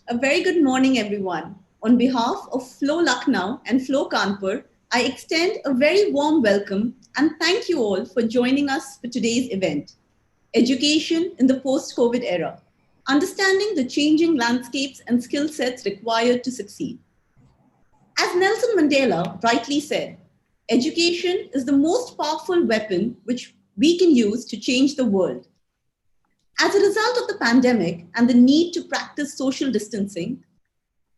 A very good morning, everyone. On behalf of FLO Lucknow and FLO Kanpur, I extend a very warm welcome and thank you all for joining us for today's event, Education in the Post-COVID Era, Understanding the Changing Landscapes and Skill Sets Required to Succeed. As Nelson Mandela rightly said, education is the most powerful weapon which we can use to change the world. As a result of the pandemic and the need to practice social distancing,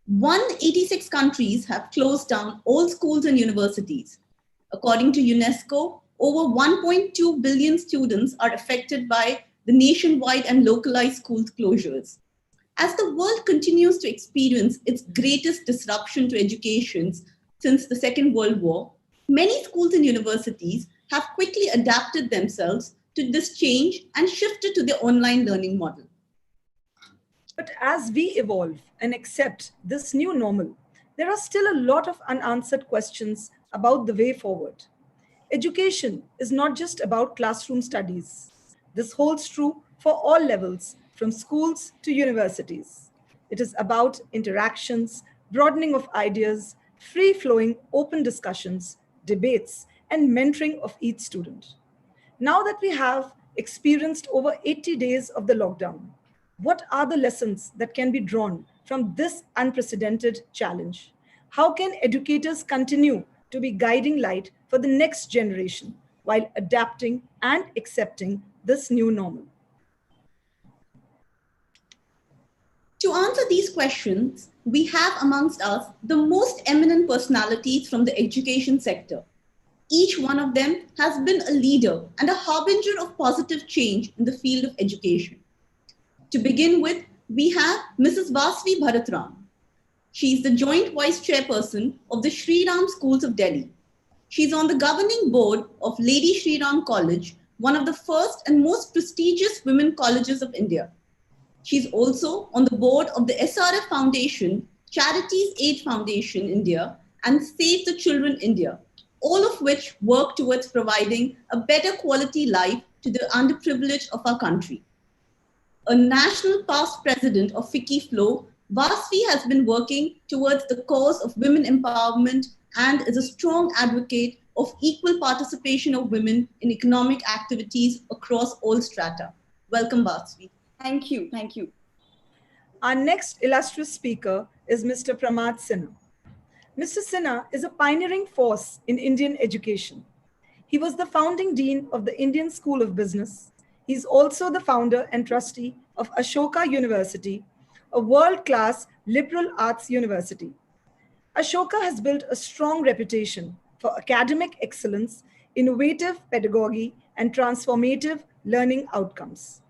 186 countries have closed down all schools and universities. According to UNESCO, over 1.2 billion students are affected by the nationwide and localized school closures. As the world continues to experience its greatest disruption to education since the Second World War, many schools and universities have quickly adapted themselves to this change and shifted to the online learning model. But as we evolve and accept this new normal, there are still a lot of unanswered questions about the way forward. Education is not just about classroom studies. This holds true for all levels, from schools to universities. It is about interactions, broadening of ideas, free-flowing open discussions, debates, and mentoring of each student. Now that we have experienced over 80 days of the lockdown, what are the lessons that can be drawn from this unprecedented challenge? How can educators continue to be guiding light for the next generation while adapting and accepting this new normal? To answer these questions, we have amongst us the most eminent personalities from the education sector. Each one of them has been a leader and a harbinger of positive change in the field of education. To begin with, we have Mrs. Vasvi Bharatram. She is the Joint Vice Chairperson of the Shri Ram Schools of Delhi. She is on the governing board of Lady Shri Ram College, one of the first and most prestigious women colleges of India. She is also on the board of the SRF Foundation, Charities Aid Foundation India, and Save the Children India, all of which work towards providing a better quality life to the underprivileged of our country. A national past president of FICCI FLO, Vasvi has been working towards the cause of women empowerment and is a strong advocate of equal participation of women in economic activities across all strata. Welcome, Vasvi. Thank you. Thank you. Our next illustrious speaker is Mr. Pramad Sinha. Mr. Sinha is a pioneering force in Indian education. He was the founding dean of the Indian School of Business. He is also the founder and trustee of Ashoka University, a world-class liberal arts university. Ashoka has built a strong reputation for academic excellence, innovative pedagogy, and transformative learning outcomes.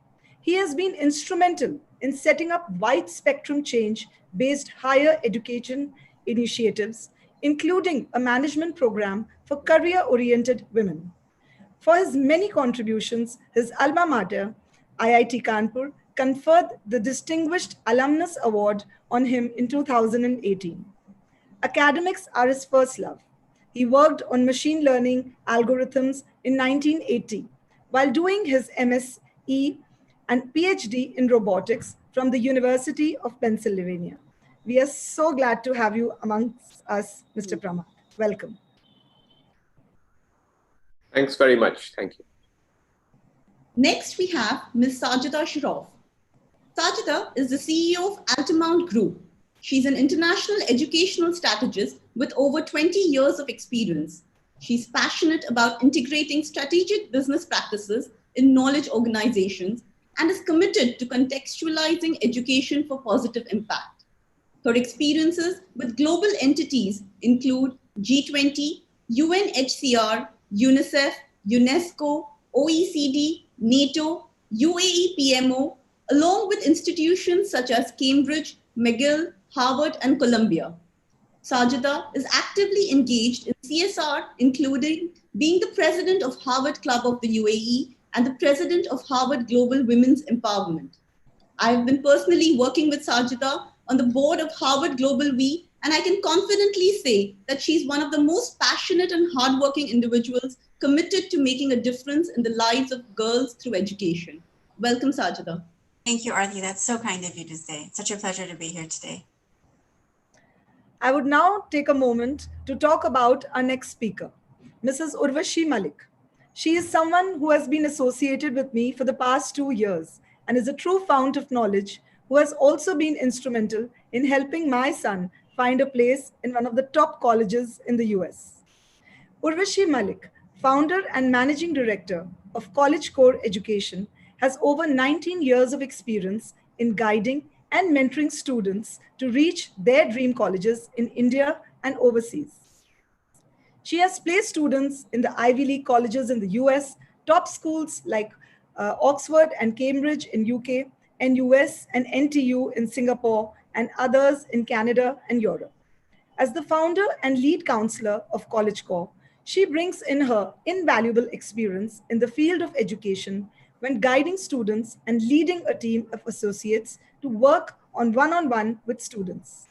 He has been instrumental in setting up wide spectrum change-based higher education initiatives, including a management program for career-oriented women. For his many contributions, his alma mater, IIT Kanpur, conferred the Distinguished Alumnus Award on him in 2018. Academics are his first love. He worked on machine learning algorithms in 1980 while doing his MSE and PhD in robotics from the University of Pennsylvania. We are so glad to have you amongst us, Mr. Pramad. Welcome. Thanks very much. Thank you. Next, we have Ms. Sajida Shroff. Sajida is the CEO of Altamount Group. She's an international educational strategist with over 20 years of experience. She's passionate about integrating strategic business practices in knowledge organizations and is committed to contextualizing education for positive impact. Her experiences with global entities include G20, UNHCR, UNICEF, UNESCO, OECD, NATO, UAE PMO, along with institutions such as Cambridge, McGill, Harvard, and Columbia. Sajida is actively engaged in CSR, including being the president of Harvard Club of the UAE and the president of Harvard Global Women's Empowerment. I have been personally working with Sajida on the board of Harvard Global We, and I can confidently say that she's one of the most passionate and hardworking individuals committed to making a difference in the lives of girls through education. Welcome, Sajida. Thank you, Arti. That's so kind of you to say. It's such a pleasure to be here today. I would now take a moment to talk about our next speaker, Mrs. Urvashi Malik. She is someone who has been associated with me for the past 2 years and is a true fount of knowledge who has also been instrumental in helping my son find a place in one of the top colleges in the US. Urvashi Malik, founder and managing director of College Core Education, has over 19 years of experience in guiding and mentoring students to reach their dream colleges in India and overseas. She has placed students in the Ivy League colleges in the US, top schools like Oxford and Cambridge in UK, NUS and NTU in Singapore, and others in Canada and Europe. As the founder and lead counselor of College Core, she brings in her invaluable experience in the field of education when guiding students and leading a team of associates to work on one-on-one with students.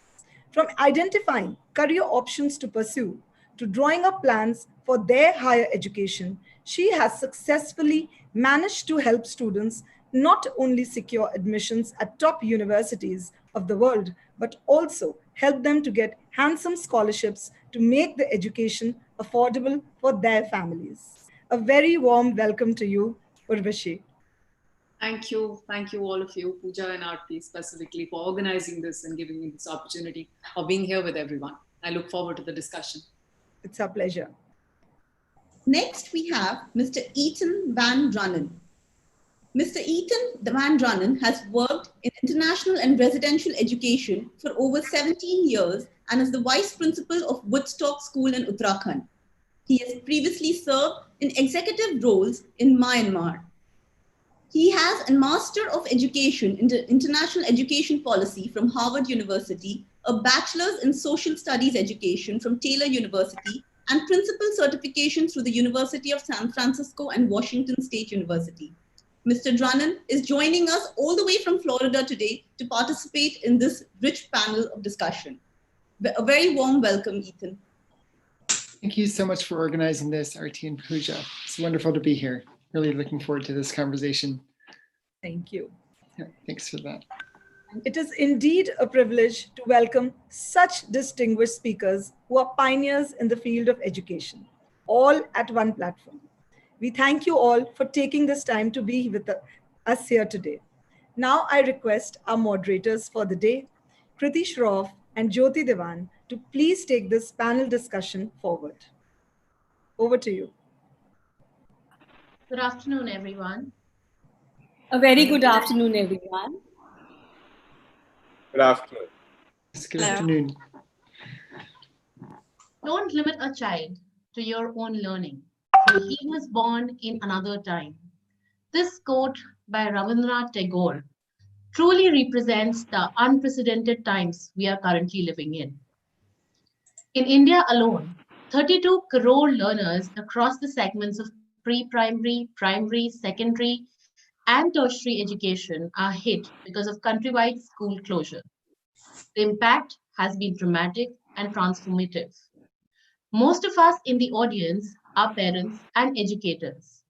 From identifying career options to pursue to drawing up plans for their higher education, she has successfully managed to help students not only secure admissions at top universities of the world, but also help them to get handsome scholarships to make the education affordable for their families. A very warm welcome to you, Urvashi. Thank you. Thank you, all of you, Pooja and Aarti specifically, for organizing this and giving me this opportunity of being here with everyone. I look forward to the discussion. It's our pleasure. Next, we have Mr. Ethan Van Drunnen. Mr. Ethan Van Drunnen has worked in international and residential education for over 17 years and is the vice principal of Woodstock School in Uttarakhand. He has previously served in executive roles in Myanmar. He has a Master of Education in International Education Policy from Harvard University, a Bachelor's in Social Studies Education from Taylor University, and Principal Certification through the University of San Francisco and Washington State University. Mr. Drunnen is joining us all the way from Florida today to participate in this rich panel of discussion. A very warm welcome, Ethan. Thank you so much for organizing this, Arti and Pooja. It's wonderful to be here. Really looking forward to this conversation. Thank you. Yeah, thanks for that. It is indeed a privilege to welcome such distinguished speakers who are pioneers in the field of education, all at one platform. We thank you all for taking this time to be with us here today. Now I request our moderators for the day, Kriti Shroff and Jyoti Devan, to please take this panel discussion forward. Over to you. Good afternoon, everyone. A very good afternoon, everyone. Good afternoon. Good afternoon. Don't limit a child to your own learning, for he was born in another time. This quote by Rabindranath Tagore truly represents the unprecedented times we are currently living in. In India alone, 32 crore learners across the segments of pre-primary, primary, secondary, and tertiary education are hit because of countrywide school closure. The impact has been dramatic and transformative. Most of us in the audience are parents and educators.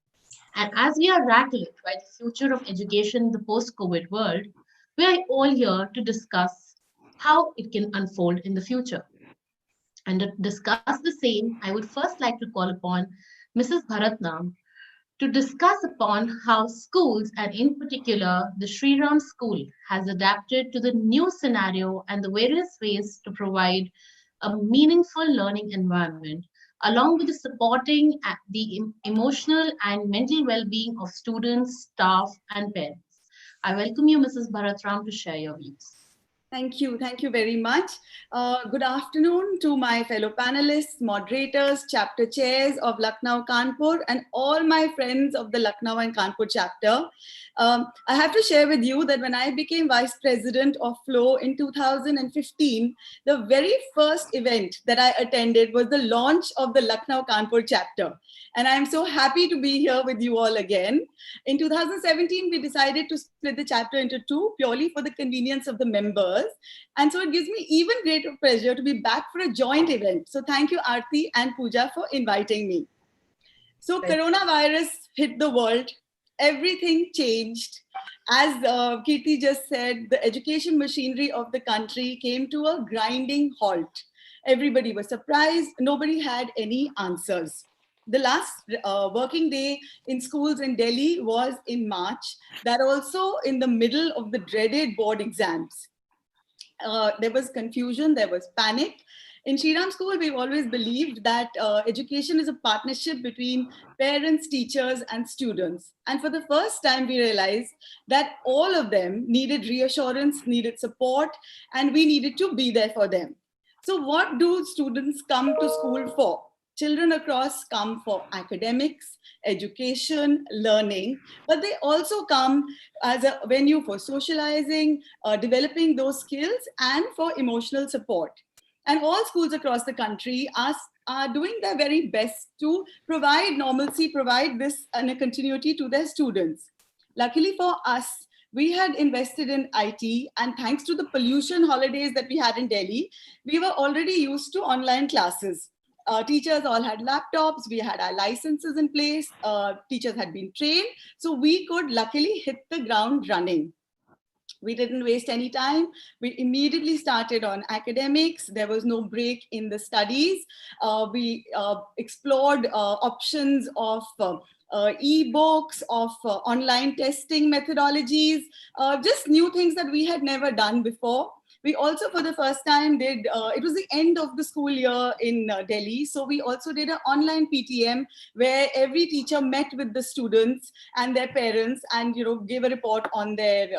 And as we are rattled by the future of education in the post-COVID world, we are all here to discuss how it can unfold in the future. And to discuss the same, I would first like to call upon Mrs. Bharatnam to discuss upon how schools, and in particular the Sri Ram School, has adapted to the new scenario and the various ways to provide a meaningful learning environment, along with the supporting the emotional and mental well-being of students, staff, and parents. I welcome you, Mrs. Bharatram, to share your views. Thank you. Thank you very much. Good afternoon to my fellow panelists, moderators, chapter chairs of Lucknow, Kanpur, and all my friends of the Lucknow and Kanpur chapter. I have to share with you that when I became vice president of FLO in 2015, the very first event that I attended was the launch of the Lucknow Kanpur chapter. And I'm so happy to be here with you all again. In 2017, we decided to split the chapter into two purely for the convenience of the members. And so it gives me even greater pleasure to be back for a joint event. So thank you, Aarti and Pooja, for inviting me. So coronavirus hit the world. everything changed. As Kirti just said, the education machinery of the country came to a grinding halt. Everybody was surprised. Nobody had any answers. The last working day in schools in Delhi was in March. That also in the middle of the dreaded board exams. There was confusion, there was panic. In Shriram School, we've always believed that education is a partnership between parents, teachers, and students. And for the first time, we realized that all of them needed reassurance, needed support, and we needed to be there for them. So what do students come to school for? Children across come for academics, education, learning, but they also come as a venue for socializing, developing those skills, and for emotional support. And all schools across the country are doing their very best to provide normalcy, provide this and a continuity to their students. Luckily for us, we had invested in IT, and thanks to the pollution holidays that we had in Delhi, we were already used to online classes. Teachers all had laptops, we had our licenses in place, teachers had been trained, so we could luckily hit the ground running. We didn't waste any time. We immediately started on academics. There was no break in the studies. We explored options of e-books, of online testing methodologies, just new things that we had never done before. We also, for the first time, did, it was the end of the school year in Delhi. So we also did an online PTM where every teacher met with the students and their parents and, gave a report on their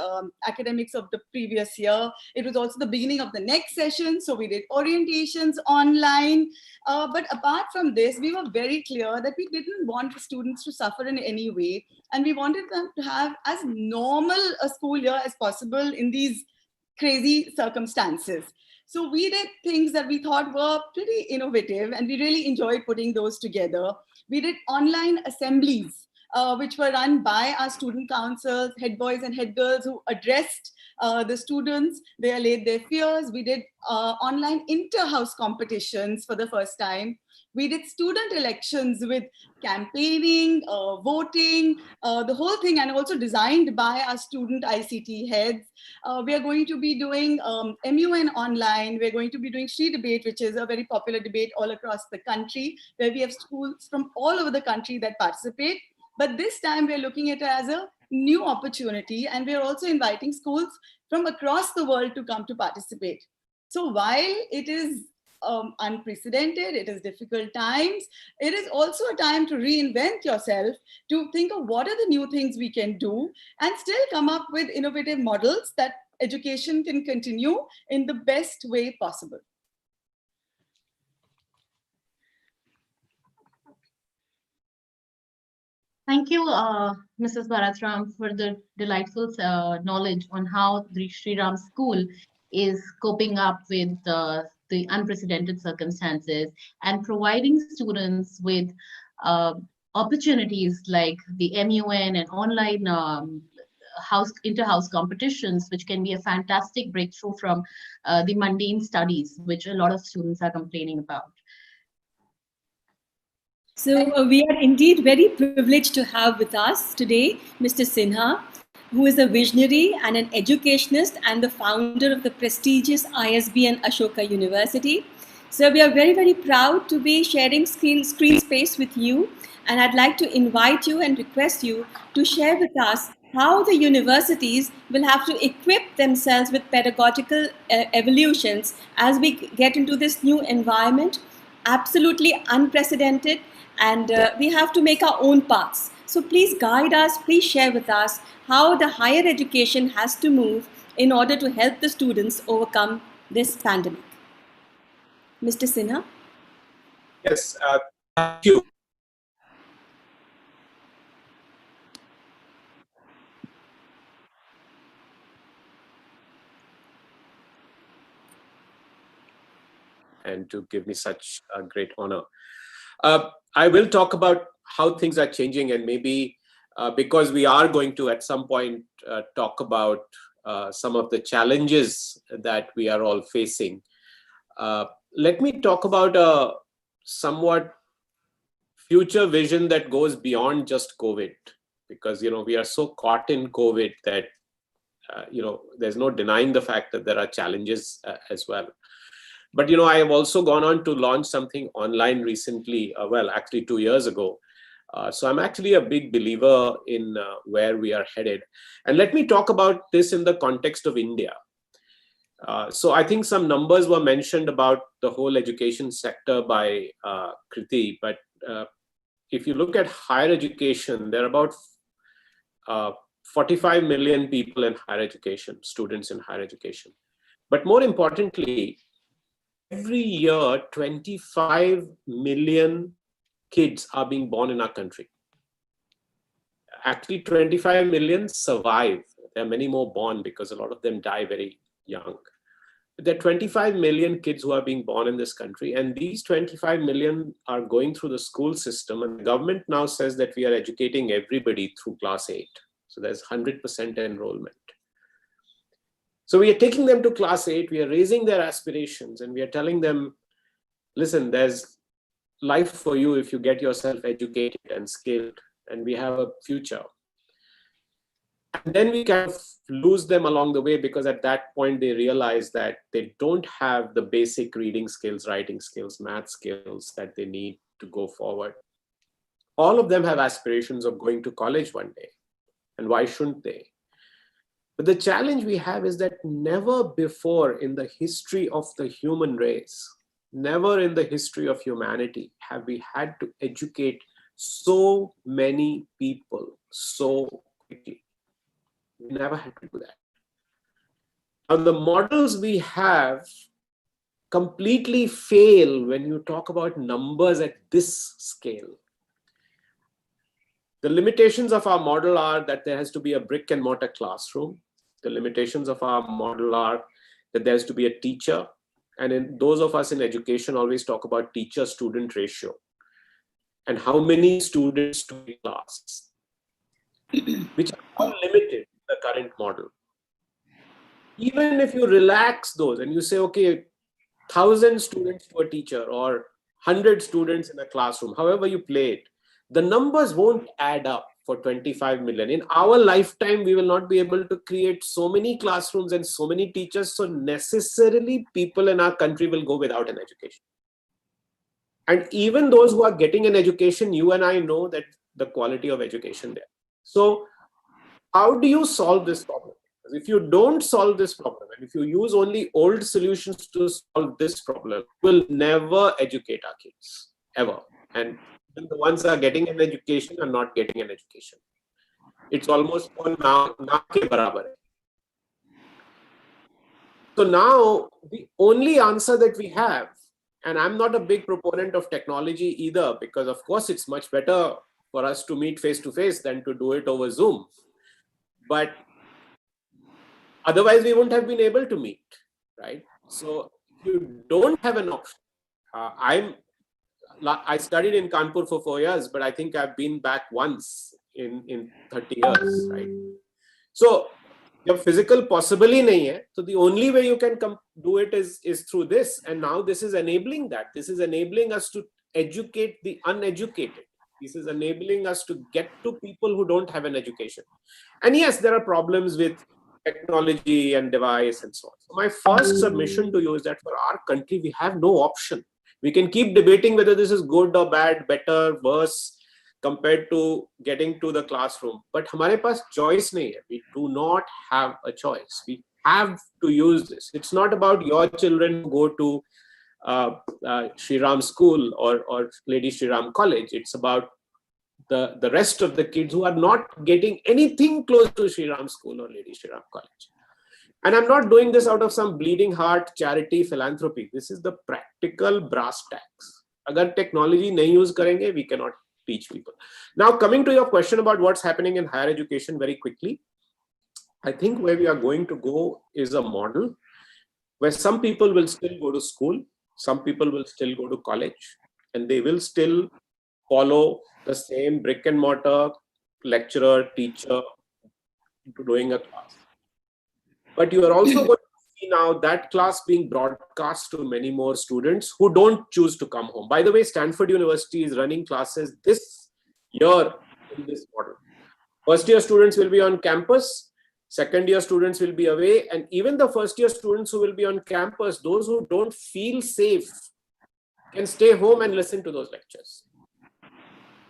academics of the previous year. It was also the beginning of the next session. So we did orientations online. But apart from this, we were very clear that we didn't want the students to suffer in any way. And we wanted them to have as normal a school year as possible in these crazy circumstances. So we did things that we thought were pretty innovative, and we really enjoyed putting those together. We did online assemblies, which were run by our student councils, head boys and head girls who addressed the students. They allayed their fears. We did online inter-house competitions for the first time. We did student elections with campaigning, voting, the whole thing, and also designed by our student ICT heads. We are going to be doing MUN online. We're going to be doing Shri Debate, which is a very popular debate all across the country, where we have schools from all over the country that participate. But this time we're looking at it as a new opportunity, and we're also inviting schools from across the world to come to participate. So while it is unprecedented, it is difficult times, it is also a time to reinvent yourself, to think of what are the new things we can do, and still come up with innovative models that education can continue in the best way possible. Thank you, Mrs. Bharatram, for the delightful knowledge on how the Sri Ram School is coping up with the unprecedented circumstances and providing students with opportunities like the MUN and online inter-house competitions, which can be a fantastic breakthrough from the mundane studies, which a lot of students are complaining about. So we are indeed very privileged to have with us today Mr. Sinha, who is a visionary and an educationist and the founder of the prestigious ISB and Ashoka University. So we are very, very proud to be sharing screen space with you. And I'd like to invite you and request you to share with us how the universities will have to equip themselves with pedagogical evolutions as we get into this new environment, absolutely unprecedented, and we have to make our own paths. So please guide us, please share with us how the higher education has to move in order to help the students overcome this pandemic. Mr. Sinha? Yes, thank you. And to give me such a great honor. I will talk about how things are changing, and maybe because we are going to at some point talk about some of the challenges that we are all facing. Let me talk about a somewhat future vision that goes beyond just COVID. because, we are so caught in COVID that, there's no denying the fact that there are challenges as well. But, I have also gone on to launch something online recently, actually 2 years ago. So I'm actually a big believer in where we are headed. And let me talk about this in the context of India. So I think some numbers were mentioned about the whole education sector by Kriti, but if you look at higher education, there are about 45 million people in higher education, students in higher education. But more importantly, every year, 25 million kids are being born in our country. Actually, 25 million survive. There are many more born because a lot of them die very young. But there are 25 million kids who are being born in this country, and these 25 million are going through the school system, and the government now says that we are educating everybody through class 8. So there's 100% enrollment. So we are taking them to class 8, we are raising their aspirations, and we are telling them, listen, there's life for you if you get yourself educated and skilled, and we have a future. And then we kind of lose them along the way, because at that point they realize that they don't have the basic reading skills, writing skills, math skills that they need to go forward. All of them have aspirations of going to college one day. And why shouldn't they? But the challenge we have is that never before in the history of the human race, never in the history of humanity have we had to educate so many people so quickly. We never had to do that. Now, the models we have completely fail when you talk about numbers at this scale. The limitations of our model are that there has to be a brick and mortar classroom. The limitations of our model are that there has to be a teacher. And in those of us in education always talk about teacher-student ratio and how many students to a class, which are all limited in the current model. Even if you relax those and you say, okay, 1,000 students to a teacher or 100 students in a classroom, however you play it, the numbers won't add up for 25 million. In our lifetime, we will not be able to create so many classrooms and so many teachers. So necessarily people in our country will go without an education. And even those who are getting an education, you and I know that the quality of education there. So how do you solve this problem? If you don't solve this problem, and if you use only old solutions to solve this problem, you will never educate our kids, ever. And the ones that are getting an education are not getting an education. It's almost na ke barabar hai. So now the only answer that we have, and I'm not a big proponent of technology either, because of course it's much better for us to meet face to face than to do it over Zoom. But otherwise we wouldn't have been able to meet, right? So you don't have an option. I studied in Kanpur for 4 years, but I think I've been back once in 30 years, right? So jab physical possibly nahi hai, so the only way you can do it is through this. And now this is enabling that. This is enabling us to educate the uneducated. This is enabling us to get to people who don't have an education. And yes, there are problems with technology and device and so on. So my first submission to you is that for our country, we have no option. We can keep debating whether this is good or bad, better, worse, compared to getting to the classroom. But hamare paas choice nahi hai. We do not have a choice. We have to use this. It's not about your children who go to Shri Ram School or Lady Shri Ram College. It's about the rest of the kids who are not getting anything close to Shri Ram School or Lady Shri Ram College. And I'm not doing this out of some bleeding heart, charity, philanthropy. This is the practical brass tacks. Agar technology nahi use karenge, we cannot teach people. Now, coming to your question about what's happening in higher education very quickly, I think where we are going to go is a model where some people will still go to school, some people will still go to college, and they will still follow the same brick and mortar lecturer, teacher doing a class. But you are also going to see now that class being broadcast to many more students who don't choose to come home. By the way, Stanford University is running classes this year in this model. First year students will be on campus, second year students will be away, and even the first year students who will be on campus, those who don't feel safe can stay home and listen to those lectures.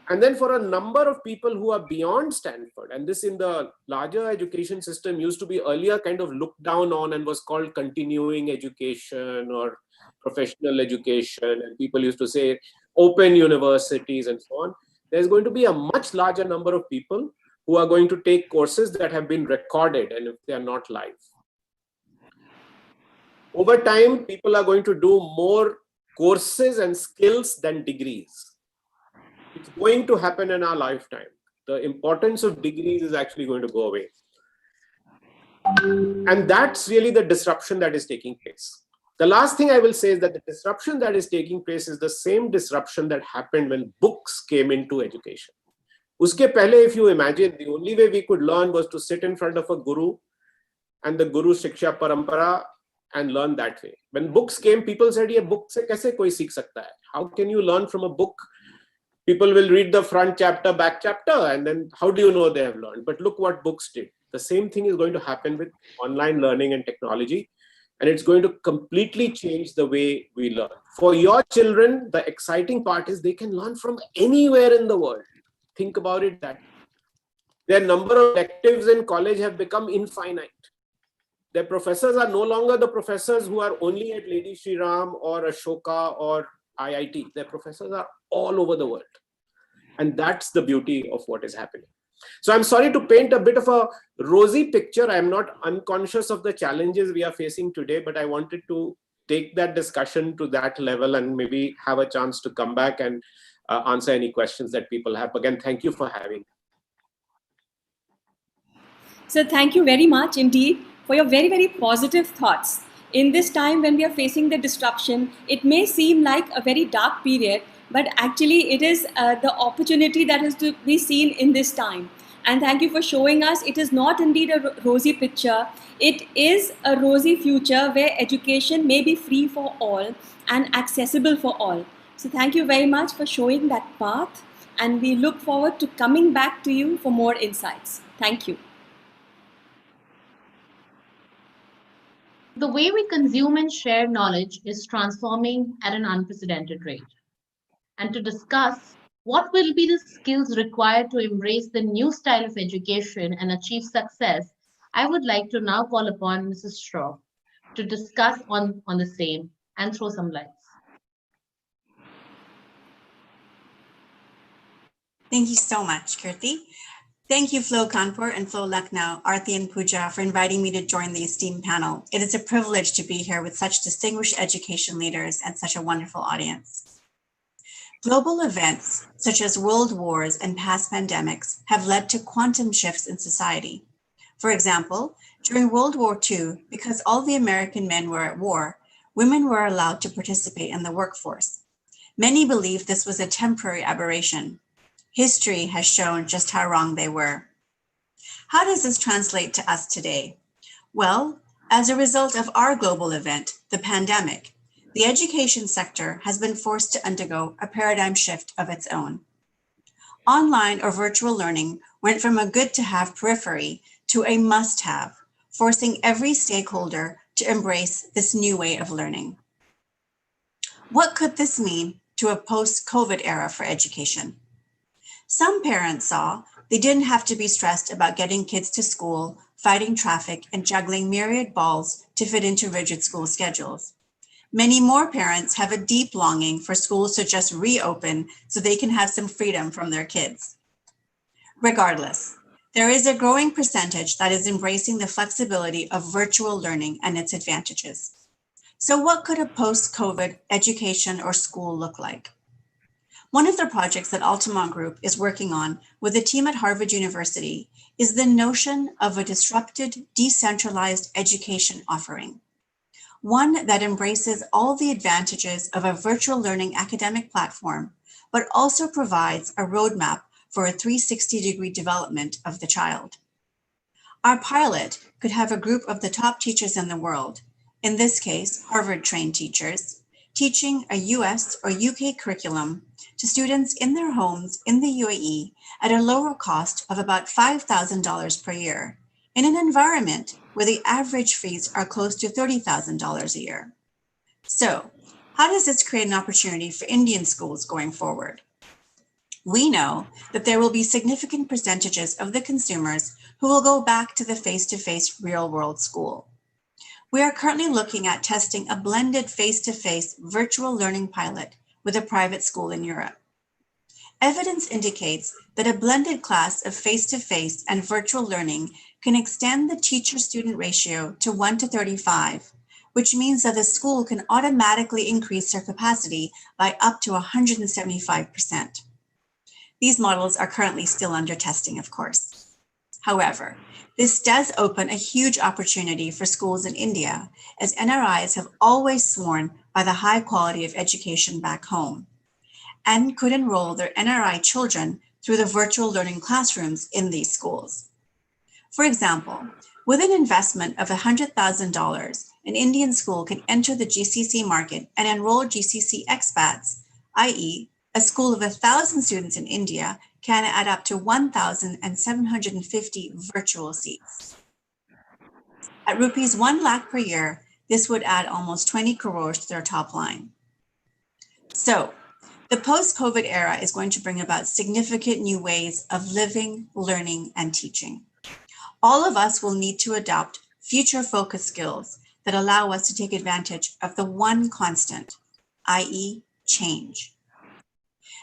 And then for a number of people who are beyond Stanford, and this in the larger education system used to be earlier kind of looked down on and was called continuing education or professional education, and people used to say open universities and so on. There's going to be a much larger number of people who are going to take courses that have been recorded and if they are not live. Over time, people are going to do more courses and skills than degrees. It's going to happen in our lifetime. The importance of degrees is actually going to go away. And that's really the disruption that is taking place. The last thing I will say is that the disruption that is taking place is the same disruption that happened when books came into education. Uske pehle, if you imagine, the only way we could learn was to sit in front of a guru and the guru Shiksha Parampara and learn that way. When books came, people said, "Ye book se kaise koi seekh sakta hai? How can you learn from a book? People will read the front chapter, back chapter, and then how do you know they have learned?" But look what books did. The same thing is going to happen with online learning and technology, and it's going to completely change the way we learn. For your children, the exciting part is they can learn from anywhere in the world. Think about it that their number of electives in college have become infinite. Their professors are no longer the professors who are only at Lady Shri Ram or Ashoka or IIT. Their professors are all over the world. And that's the beauty of what is happening. So I'm sorry to paint a bit of a rosy picture. I'm not unconscious of the challenges we are facing today, but I wanted to take that discussion to that level and maybe have a chance to come back and answer any questions that people have. Again, thank you for having me. So thank you very much indeed for your very, very positive thoughts. In this time when we are facing the disruption, it may seem like a very dark period, but actually it is the opportunity that is to be seen in this time. And thank you for showing us it is not indeed a rosy picture. It is a rosy future where education may be free for all and accessible for all. So thank you very much for showing that path, and we look forward to coming back to you for more insights. Thank you. The way we consume and share knowledge is transforming at an unprecedented rate. And to discuss what will be the skills required to embrace the new style of education and achieve success, I would like to now call upon Mrs. Straw to discuss on the same and throw some lights. Thank you so much, Kirti. Thank you, FLO Kanpur and FLO Lucknow, Aarti and Pooja, for inviting me to join the esteemed panel. It is a privilege to be here with such distinguished education leaders and such a wonderful audience. Global events, such as world wars and past pandemics, have led to quantum shifts in society. For example, during World War II, because all the American men were at war, women were allowed to participate in the workforce. Many believed this was a temporary aberration. History has shown just how wrong they were. How does this translate to us today? Well, as a result of our global event, the pandemic, the education sector has been forced to undergo a paradigm shift of its own. Online or virtual learning went from a good to have periphery to a must have, forcing every stakeholder to embrace this new way of learning. What could this mean to a post-COVID era for education? Some parents saw they didn't have to be stressed about getting kids to school, fighting traffic, and juggling myriad balls to fit into rigid school schedules. Many more parents have a deep longing for schools to just reopen so they can have some freedom from their kids. Regardless, there is a growing percentage that is embracing the flexibility of virtual learning and its advantages. So what could a post-COVID education or school look like? One of the projects that Altamont Group is working on with a team at Harvard University is the notion of a disrupted, decentralized education offering, one that embraces all the advantages of a virtual learning academic platform, but also provides a roadmap for a 360-degree development of the child. Our pilot could have a group of the top teachers in the world, in this case, Harvard-trained teachers, teaching a US or UK curriculum to students in their homes in the UAE at a lower cost of about $5,000 per year, in an environment where the average fees are close to $30,000 a year. So, how does this create an opportunity for Indian schools going forward? We know that there will be significant percentages of the consumers who will go back to the face-to-face real-world school. We are currently looking at testing a blended face-to-face virtual learning pilot with a private school in Europe. Evidence indicates that a blended class of face-to-face and virtual learning can extend the teacher-student ratio to 1:35, which means that the school can automatically increase their capacity by up to 175%. These models are currently still under testing, of course. However, this does open a huge opportunity for schools in India, as NRIs have always sworn by the high quality of education back home, and could enroll their NRI children through the virtual learning classrooms in these schools. For example, with an investment of $100,000, an Indian school can enter the GCC market and enroll GCC expats, i.e., a school of 1,000 students in India can add up to 1,750 virtual seats. At rupees 1 lakh per year, this would add almost 20 crores to their top line. So, the post-COVID era is going to bring about significant new ways of living, learning, and teaching. All of us will need to adopt future-focused skills that allow us to take advantage of the one constant, i.e., change.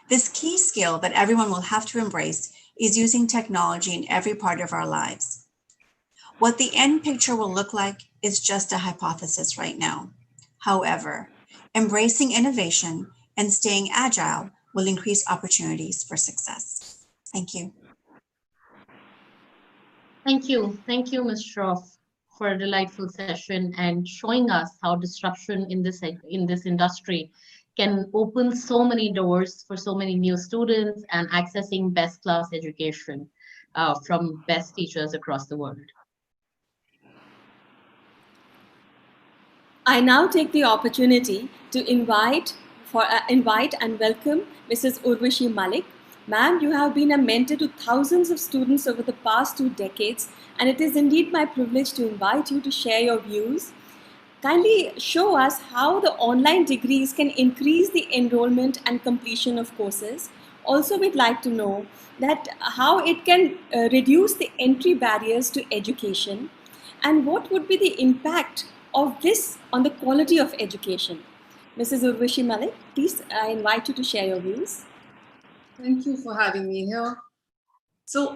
This key skill that everyone will have to embrace is using technology in every part of our lives. What the end picture will look like is just a hypothesis right now. However, embracing innovation and staying agile will increase opportunities for success. Thank you. Thank you. Thank you, Ms. Shroff, for a delightful session and showing us how disruption in this industry can open so many doors for so many new students and accessing best class education from best teachers across the world. I now take the opportunity to invite and welcome Mrs. Urvashi Malik. Ma'am, you have been a mentor to thousands of students over the past 2 decades, and it is indeed my privilege to invite you to share your views. Kindly show us how the online degrees can increase the enrollment and completion of courses. Also, we'd like to know that how it can reduce the entry barriers to education, and what would be the impact of this on the quality of education. Mrs. Urvashi Malik, please, I invite you to share your views. Thank you for having me here. So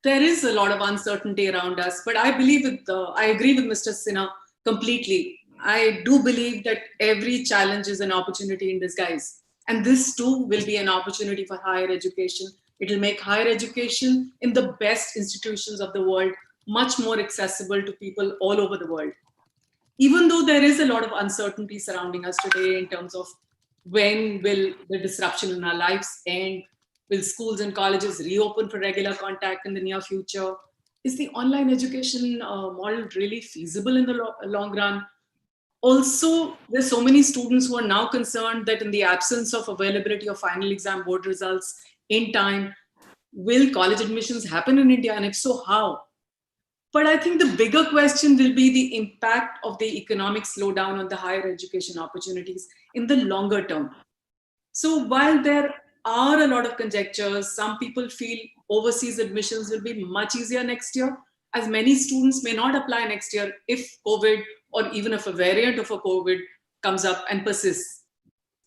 there is a lot of uncertainty around us, but I agree with Mr. Sinha completely. I do believe that every challenge is an opportunity in disguise. And this too will be an opportunity for higher education. It will make higher education in the best institutions of the world much more accessible to people all over the world. Even though there is a lot of uncertainty surrounding us today in terms of when will the disruption in our lives end, will schools and colleges reopen for regular contact in the near future? Is the online education model really feasible in the long run? Also, there's so many students who are now concerned that in the absence of availability of final exam board results in time, will college admissions happen in India? And if so, how? But I think the bigger question will be the impact of the economic slowdown on the higher education opportunities in the longer term. So while there are a lot of conjectures, some people feel overseas admissions will be much easier next year, as many students may not apply next year if COVID or even if a variant of a COVID comes up and persists.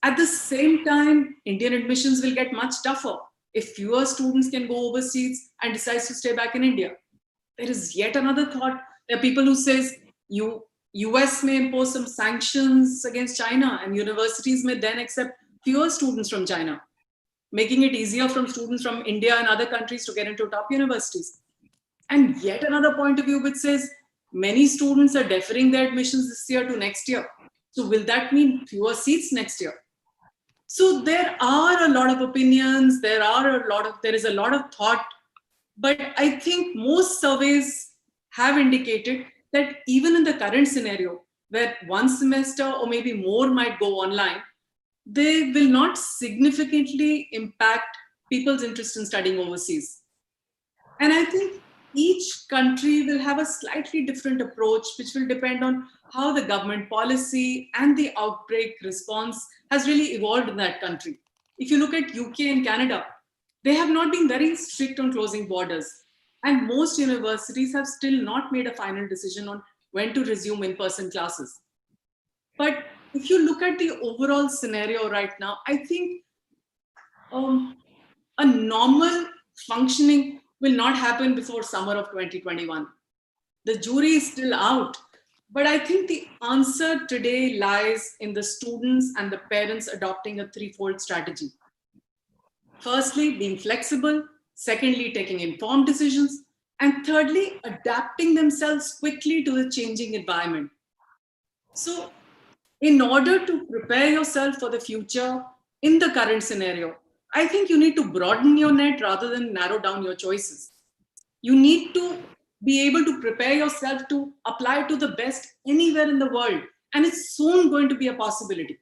At the same time, Indian admissions will get much tougher if fewer students can go overseas and decide to stay back in India. There is yet another thought. There are people who says US may impose some sanctions against China and universities may then accept fewer students from China, making it easier for students from India and other countries to get into top universities. And yet another point of view which says many students are deferring their admissions this year to next year. So will that mean fewer seats next year? So there are a lot of opinions, there is a lot of thought, but I think most surveys have indicated that even in the current scenario, where one semester or maybe more might go online, they will not significantly impact people's interest in studying overseas. And I think each country will have a slightly different approach, which will depend on how the government policy and the outbreak response has really evolved in that country. If you look at UK and Canada, they have not been very strict on closing borders. And most universities have still not made a final decision on when to resume in-person classes. But if you look at the overall scenario right now, I think a normal functioning will not happen before summer of 2021. The jury is still out, but I think the answer today lies in the students and the parents adopting a threefold strategy. Firstly, being flexible. Secondly, taking informed decisions. And thirdly, adapting themselves quickly to the changing environment. So in order to prepare yourself for the future in the current scenario, I think you need to broaden your net rather than narrow down your choices. You need to be able to prepare yourself to apply to the best anywhere in the world. And it's soon going to be a possibility.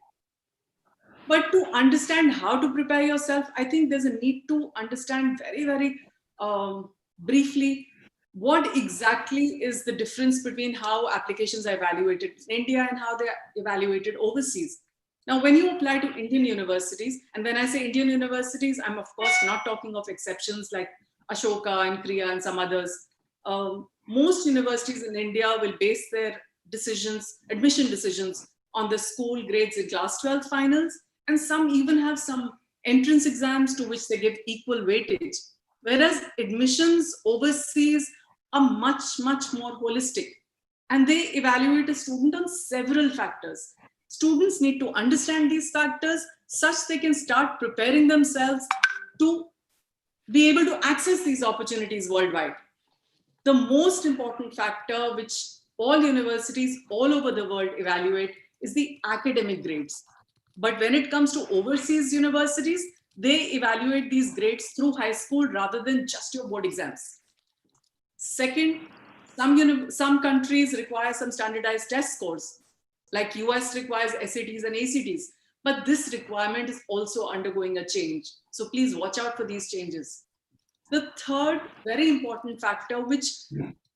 But to understand how to prepare yourself, I think there's a need to understand very, very briefly what exactly is the difference between how applications are evaluated in India and how they're evaluated overseas. Now, when you apply to Indian universities, and when I say Indian universities, I'm of course not talking of exceptions like Ashoka and Kriya and some others. Most universities in India will base their decisions, admission decisions, on the school grades in class 12 finals, and some even have some entrance exams to which they give equal weightage. Whereas admissions overseas are much, much more holistic, and they evaluate a student on several factors. Students need to understand these factors such they can start preparing themselves to be able to access these opportunities worldwide. The most important factor which all universities all over the world evaluate is the academic grades. But when it comes to overseas universities, they evaluate these grades through high school rather than just your board exams. Second, some countries require some standardized test scores, like US requires SATs and ACTs, but this requirement is also undergoing a change. So please watch out for these changes. The third very important factor, which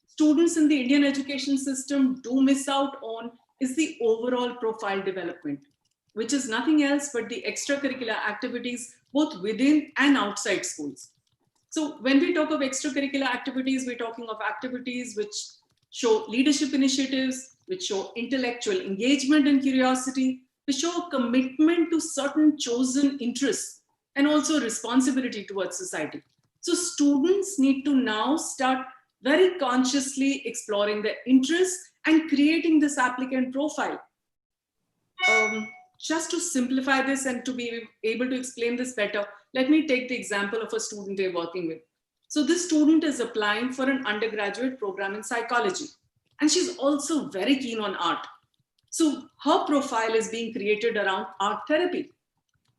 students in the Indian education system do miss out on, is the overall profile development, which is nothing else but the extracurricular activities both within and outside schools. So when we talk of extracurricular activities, we're talking of activities which show leadership initiatives, which show intellectual engagement and curiosity, which show commitment to certain chosen interests, and also responsibility towards society. So students need to now start very consciously exploring their interests and creating this applicant profile. Just to simplify this and to be able to explain this better, let me take the example of a student we're working with. So this student is applying for an undergraduate program in psychology, and she's also very keen on art. So her profile is being created around art therapy.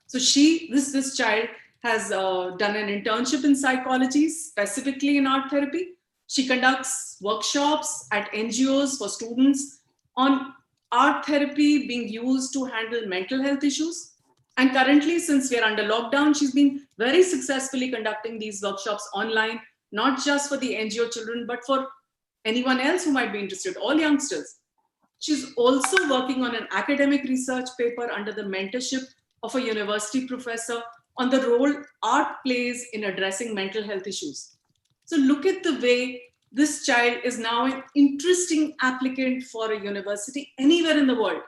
So this child has done an internship in psychology, specifically in art therapy. She conducts workshops at NGOs for students on art therapy being used to handle mental health issues. And currently, since we are under lockdown, she's been very successfully conducting these workshops online, not just for the NGO children, but for anyone else who might be interested, all youngsters. She's also working on an academic research paper under the mentorship of a university professor on the role art plays in addressing mental health issues. So look at the way this child is now an interesting applicant for a university anywhere in the world,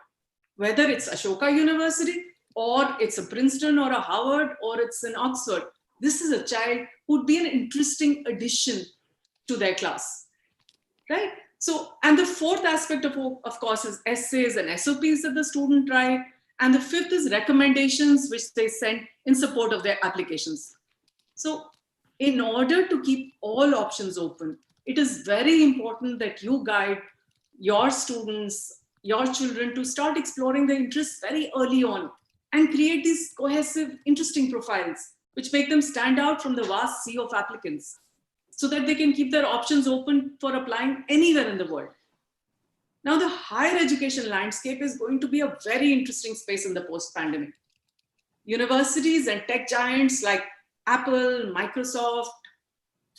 whether it's Ashoka University, or it's a Princeton or a Harvard, or it's an Oxford. This is a child who'd be an interesting addition to their class, right? So, and the fourth aspect of course, is essays and SOPs that the student write. And the fifth is recommendations, which they send in support of their applications. So in order to keep all options open, it is very important that you guide your students, your children, to start exploring their interests very early on and create these cohesive, interesting profiles, which make them stand out from the vast sea of applicants, so that they can keep their options open for applying anywhere in the world. Now, the higher education landscape is going to be a very interesting space in the post-pandemic. Universities and tech giants like Apple, Microsoft,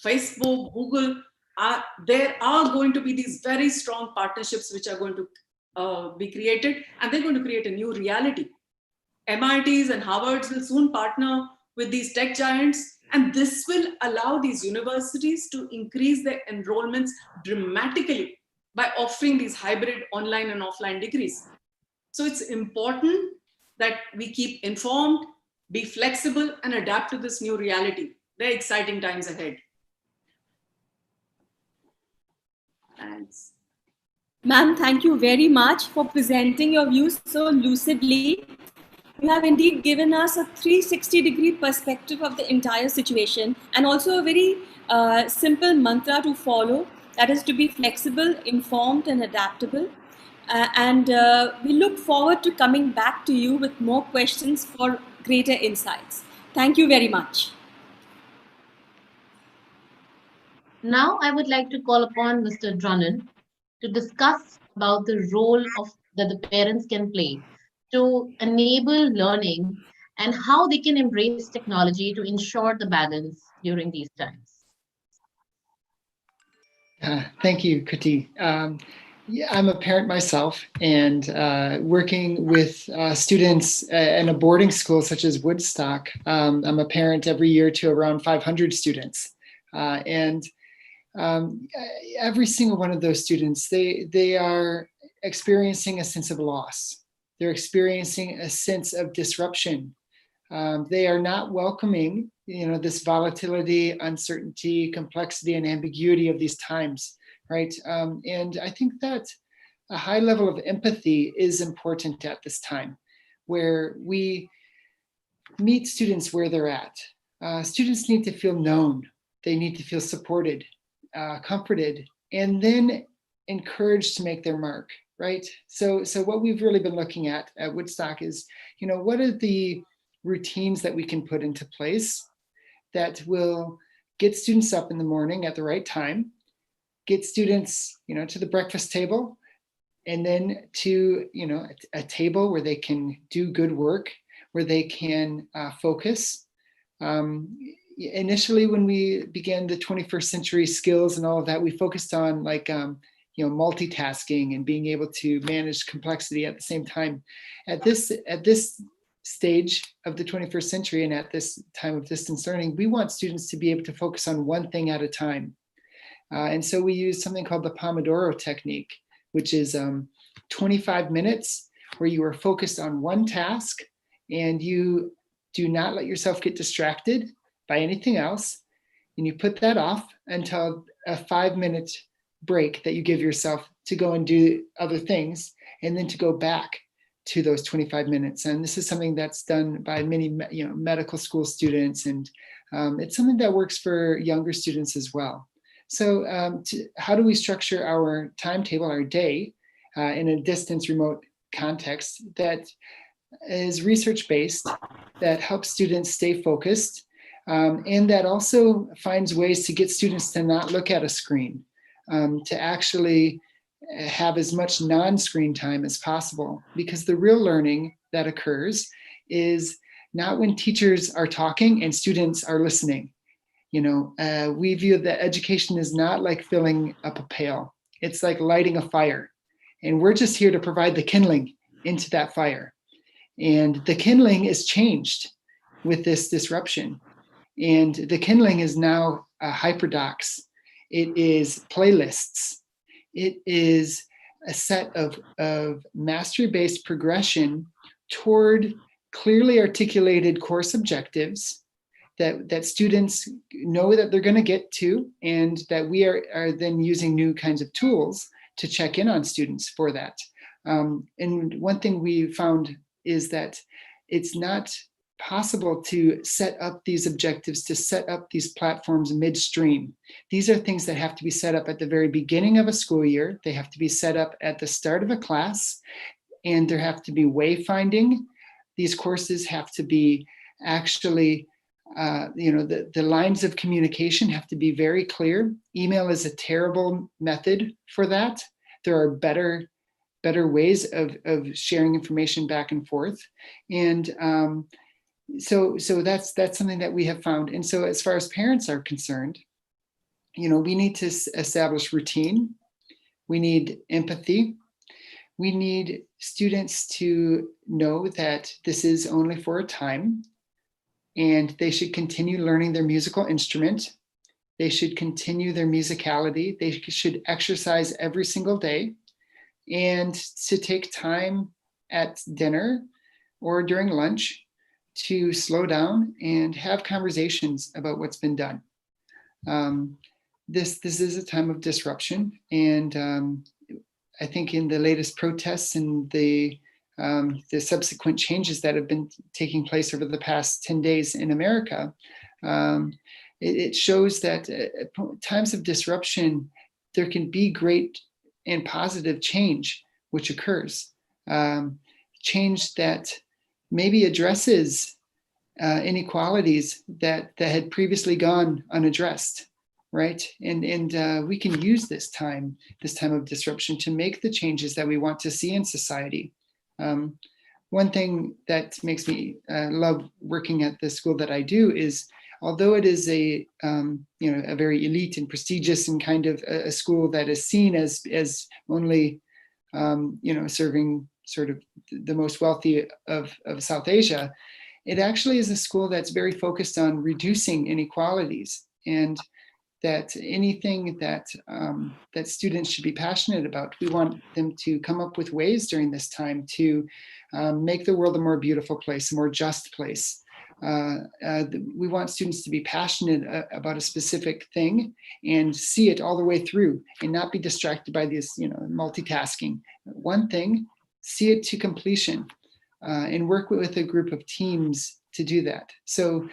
Facebook, Google, there are going to be these very strong partnerships which are going to be created, and they're going to create a new reality. MITs and Harvards will soon partner with these tech giants, and this will allow these universities to increase their enrollments dramatically by offering these hybrid online and offline degrees. So it's important that we keep informed, be flexible, and adapt to this new reality. Very exciting times ahead. Thanks. Ma'am, thank you very much for presenting your views so lucidly. You have indeed given us a 360-degree perspective of the entire situation, and also a very simple mantra to follow, that is to be flexible, informed, and adaptable. We look forward to coming back to you with more questions for greater insights. Thank you very much. Now I would like to call upon Mr. Drunnen to discuss about the role that the parents can play to enable learning and how they can embrace technology to ensure the balance during these times. Thank you, Kriti. Yeah, I'm a parent myself, and working with students in a boarding school such as Woodstock, I'm a parent every year to around 500 students. Every single one of those students, they are experiencing a sense of loss. They're experiencing a sense of disruption. They are not welcoming, this volatility, uncertainty, complexity, and ambiguity of these times, right? And I think that a high level of empathy is important at this time, where we meet students where they're at. Students need to feel known. They need to feel supported, comforted, and then encouraged to make their mark, right? So what we've really been looking at Woodstock is, what are the routines that we can put into place that will get students up in the morning at the right time, get students, to the breakfast table, and then to, a table where they can do good work, where they can focus. Initially, when we began the 21st century skills and all of that, we focused on multitasking and being able to manage complexity at the same time. At this stage of the 21st century and at this time of distance learning, we want students to be able to focus on one thing at a time. And so we use something called the Pomodoro technique, which is 25 minutes where you are focused on one task and you do not let yourself get distracted by anything else. And you put that off until a 5-minute break that you give yourself to go and do other things, and then to go back to those 25 minutes. And this is something that's done by many medical school students, and it's something that works for younger students as well. So how do we structure our timetable, our day, in a distance remote context that is research-based, that helps students stay focused, and that also finds ways to get students to not look at a screen, to actually have as much non-screen time as possible, because the real learning that occurs is not when teachers are talking and students are listening. We view that education is not like filling up a pail. It's like lighting a fire, and we're just here to provide the kindling into that fire. And the kindling is changed with this disruption. And the kindling is now a hyperdocs. It is playlists. It is a set of mastery-based progression toward clearly articulated course objectives that students know that they're going to get to, and that we are then using new kinds of tools to check in on students for that. And one thing we found is that it's not possible to set up these objectives, to set up these platforms midstream. These are things that have to be set up at the very beginning of a school year. They have to be set up at the start of a class, and there have to be wayfinding. These courses have to be actually, the lines of communication have to be very clear. Email is a terrible method for that. There are better better ways of sharing information back and forth. And so that's something that we have found. And so as far as parents are concerned, we need to establish routine. We need empathy. We need students to know that this is only for a time, and they should continue learning their musical instrument. They should continue their musicality. They should exercise every single day, and to take time at dinner or during lunch to slow down and have conversations about what's been done. This is a time of disruption, and I think in the latest protests and the subsequent changes that have been taking place over the past 10 days in America, it shows that at times of disruption, there can be great and positive change which occurs. Change that maybe addresses inequalities that had previously gone unaddressed, right? And we can use this time of disruption to make the changes that we want to see in society. One thing that makes me love working at the school that I do is, although it is a very elite and prestigious and kind of a school that is seen as only serving sort of the most wealthy of South Asia, it actually is a school that's very focused on reducing inequalities, and that anything that students should be passionate about, we want them to come up with ways during this time to make the world a more beautiful place, a more just place. We want students to be passionate about a specific thing and see it all the way through, and not be distracted by this, multitasking. One thing, see it to completion, and work with a group of teams to do that. So,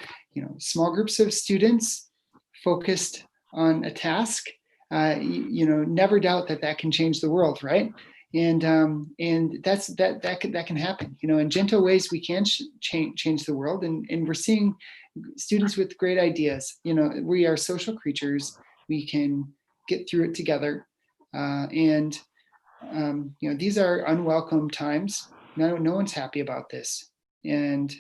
small groups of students focused on a task, never doubt that can change the world, right? And that can happen. In gentle ways we can change the world, and we're seeing students with great ideas. We are social creatures. We can get through it together, and these are unwelcome times. No one's happy about this, and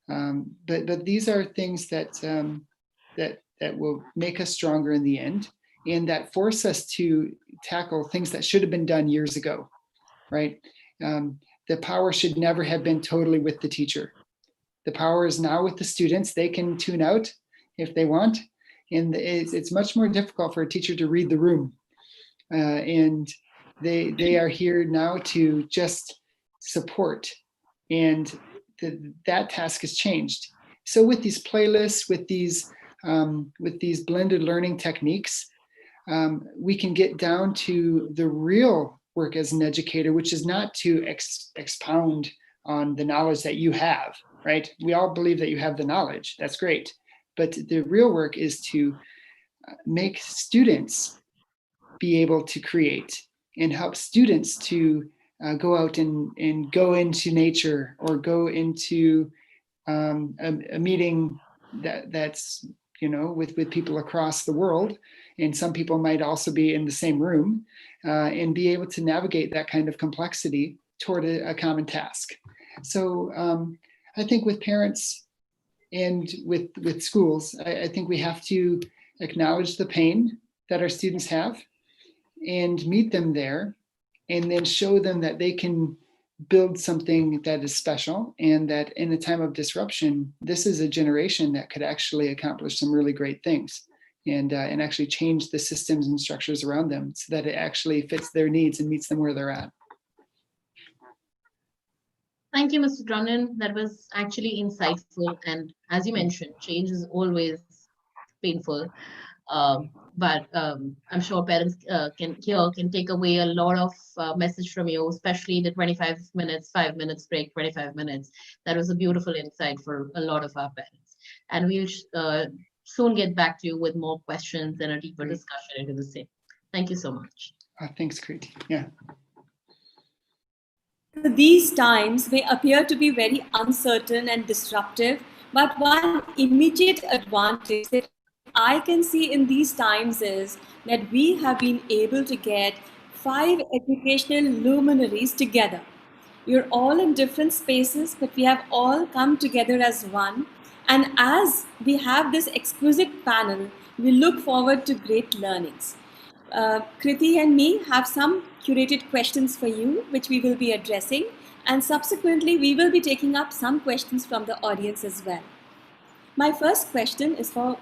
but these are things that will make us stronger in the end, and that force us to tackle things that should have been done years ago, right? The power should never have been totally with the teacher. The power is now with the students. They can tune out if they want, and it's much more difficult for a teacher to read the room, and they are here now to just support, and that task has changed. So with these playlists, with these blended learning techniques, we can get down to the real work as an educator, which is not to expound on the knowledge that you have, right? We all believe that you have the knowledge. That's great. But the real work is to make students be able to create, and help students to go out and go into nature, or go into a meeting that's with people across the world, and some people might also be in the same room, and be able to navigate that kind of complexity toward a common task. So I think with parents and with schools, I think we have to acknowledge the pain that our students have, and meet them there, and then show them that they can build something that is special, and that in a time of disruption, this is a generation that could actually accomplish some really great things, and actually change the systems and structures around them so that it actually fits their needs and meets them where they're at. Thank you, Mr. Drunnen. That was actually insightful. And as you mentioned, change is always painful. But I'm sure parents can take away a lot of message from you, especially the 25 minutes, 5 minutes break, 25 minutes. That was a beautiful insight for a lot of our parents. And we'll soon get back to you with more questions and a deeper discussion into the same. Thank you so much. Thanks, Kriti. Yeah. These times may appear to be very uncertain and disruptive, but one immediate advantage that I can see in these times is that we have been able to get 5 educational luminaries together. You're all in different spaces, but we have all come together as one. And as we have this exquisite panel, we look forward to great learnings. Kriti and me have some curated questions for you, which we will be addressing. And subsequently, we will be taking up some questions from the audience as well. My first question is for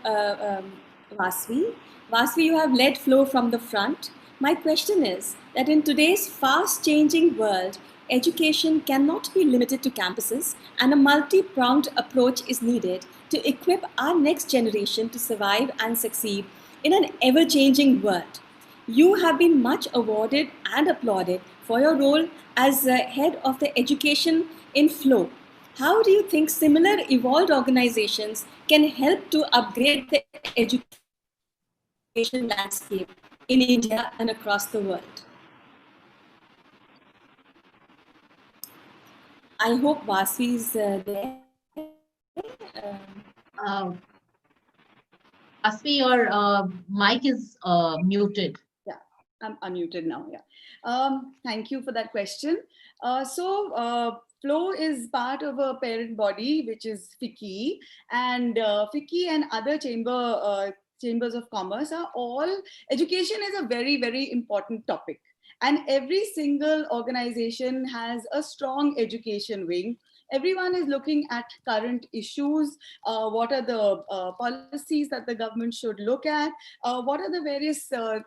Vasvi. Vasvi, you have led FLO from the front. My question is that in today's fast-changing world, education cannot be limited to campuses, and a multi-pronged approach is needed to equip our next generation to survive and succeed in an ever-changing world. You have been much awarded and applauded for your role as head of the education in FLO. How do you think similar evolved organizations can help to upgrade the education landscape in India and across the world? I hope Vasvi is there. Vasvi, your mic is muted. Yeah, I'm unmuted now. Yeah. Thank you for that question. FLO is part of a parent body, which is FICCI, and FICCI and other chambers of commerce are all, education is a very, very important topic. And every single organization has a strong education wing. Everyone is looking at current issues, what are the policies that the government should look at, what are the various, so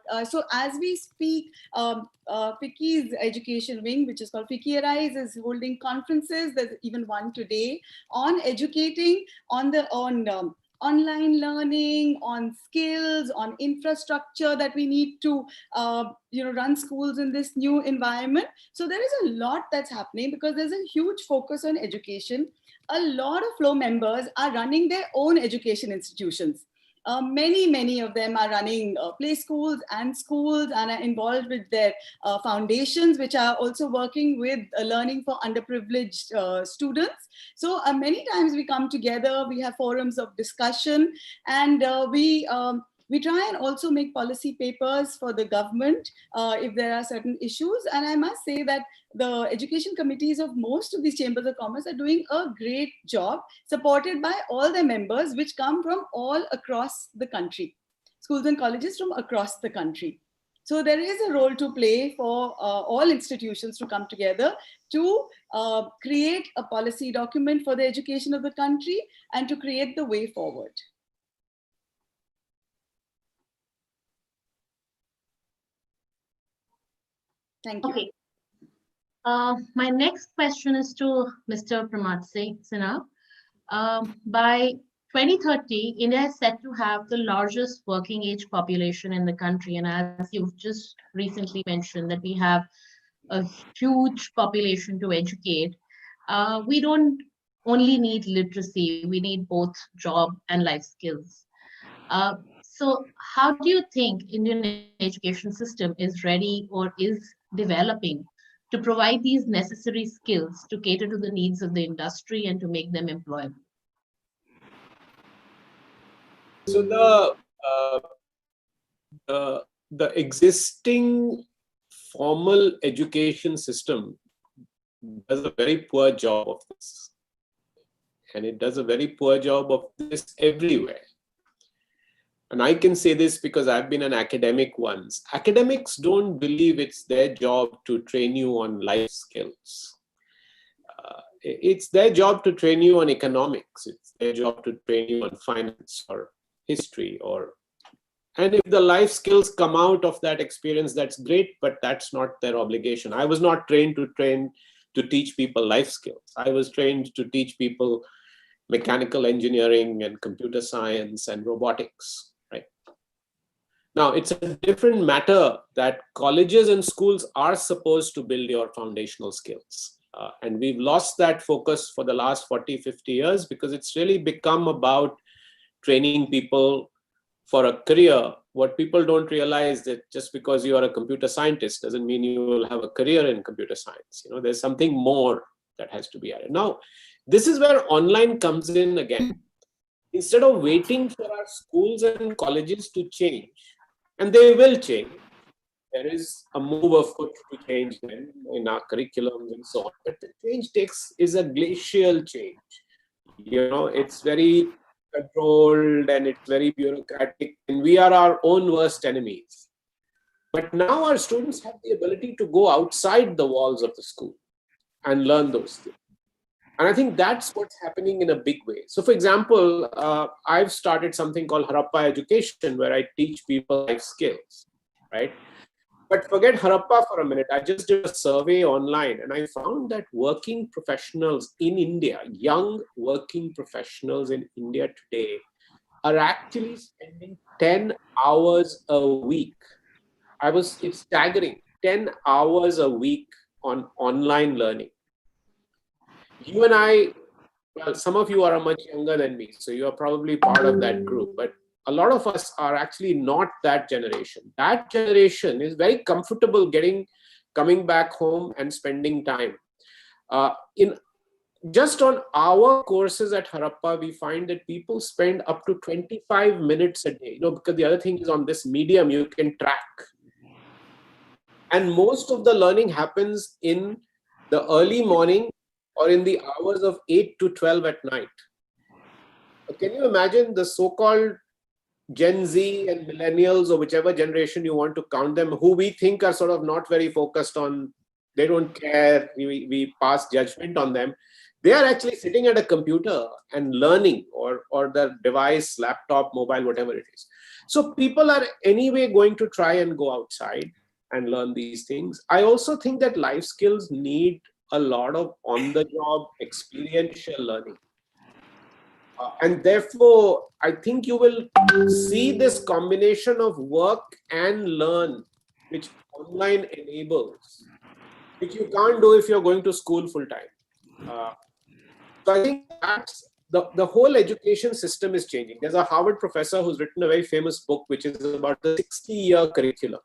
as we speak, FICCI's education wing, which is called FICCI Arise, is holding conferences. There's even one today on educating on online learning, on skills, on infrastructure that we need to run schools in this new environment. So there is a lot that's happening because there's a huge focus on education. A lot of FLO members are running their own education institutions. Many of them are running play schools and are involved with their foundations, which are also working with learning for underprivileged students. So many times we come together, we have forums of discussion, and we try and also make policy papers for the government if there are certain issues. And I must say that the education committees of most of these chambers of commerce are doing a great job, supported by all their members, which come from all across the country, schools and colleges from across the country. So there is a role to play for all institutions to come together to create a policy document for the education of the country and to create the way forward. Thank you. Okay. My next question is to Mr. Pramad Sinha. By 2030, India is set to have the largest working age population in the country. And as you've just recently mentioned, that we have a huge population to educate. We don't only need literacy, we need both job and life skills. So how do you think Indian education system is ready or is developing to provide these necessary skills to cater to the needs of the industry and to make them employable? So the existing formal education system does a very poor job of this, and it does a very poor job of this everywhere. And I can say this because I've been an academic once. Academics don't believe it's their job to train you on life skills. It's their job to train you on economics. It's their job to train you on finance or history, and if the life skills come out of that experience, that's great, but that's not their obligation. I was not trained to teach people life skills. I was trained to teach people mechanical engineering and computer science and robotics. Now, it's a different matter that colleges and schools are supposed to build your foundational skills. And we've lost that focus for the last 40, 50 years because it's really become about training people for a career. What people don't realize that just because you are a computer scientist doesn't mean you will have a career in computer science. There's something more that has to be added. Now, this is where online comes in again. Instead of waiting for our schools and colleges to change, and they will change, there is a move afoot to change them in our curriculums and so on. But the change is a glacial change. It's very controlled and it's very bureaucratic, and we are our own worst enemies. But now our students have the ability to go outside the walls of the school and learn those things. And I think that's what's happening in a big way. So for example, I've started something called Harappa Education, where I teach people life skills, right? But forget Harappa for a minute. I just did a survey online and I found that working professionals in India, young working professionals in India today, are actually spending 10 hours a week. It's staggering, 10 hours a week on online learning. You and I, well, some of you are much younger than me, so you are probably part of that group, but a lot of us are actually not that generation. That generation is very comfortable coming back home and spending time. Just on our courses at Harappa, we find that people spend up to 25 minutes a day, because the other thing is on this medium, you can track. And most of the learning happens in the early morning or in the hours of 8 to 12 at night. Can you imagine the so-called Gen Z and millennials, or whichever generation you want to count them, who we think are sort of not very focused on, they don't care, we pass judgment on them. They are actually sitting at a computer and learning, or their device, laptop, mobile, whatever it is. So people are anyway going to try and go outside and learn these things. I also think that life skills need a lot of on-the-job experiential learning. And therefore, I think you will see this combination of work and learn, which online enables, which you can't do if you're going to school full-time. So I think that's the whole education system is changing. There's a Harvard professor who's written a very famous book, which is about the 60-year curriculum.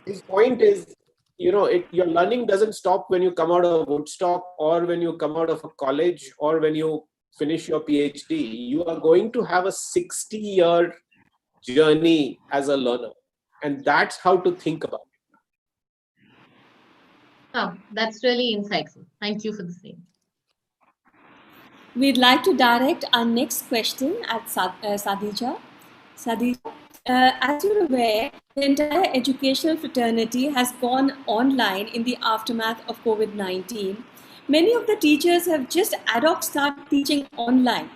His point is, your learning doesn't stop when you come out of Woodstock, or when you come out of a college, or when you finish your PhD. You are going to have a 60-year journey as a learner. And that's how to think about it. Oh, that's really insightful. Thank you for the same. We'd like to direct our next question at Sadija. Sadija, as you're aware, the entire educational fraternity has gone online in the aftermath of COVID-19. Many of the teachers have just ad hoc started teaching online.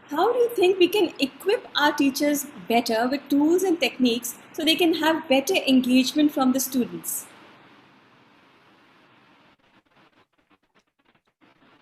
How do you think we can equip our teachers better with tools and techniques so they can have better engagement from the students?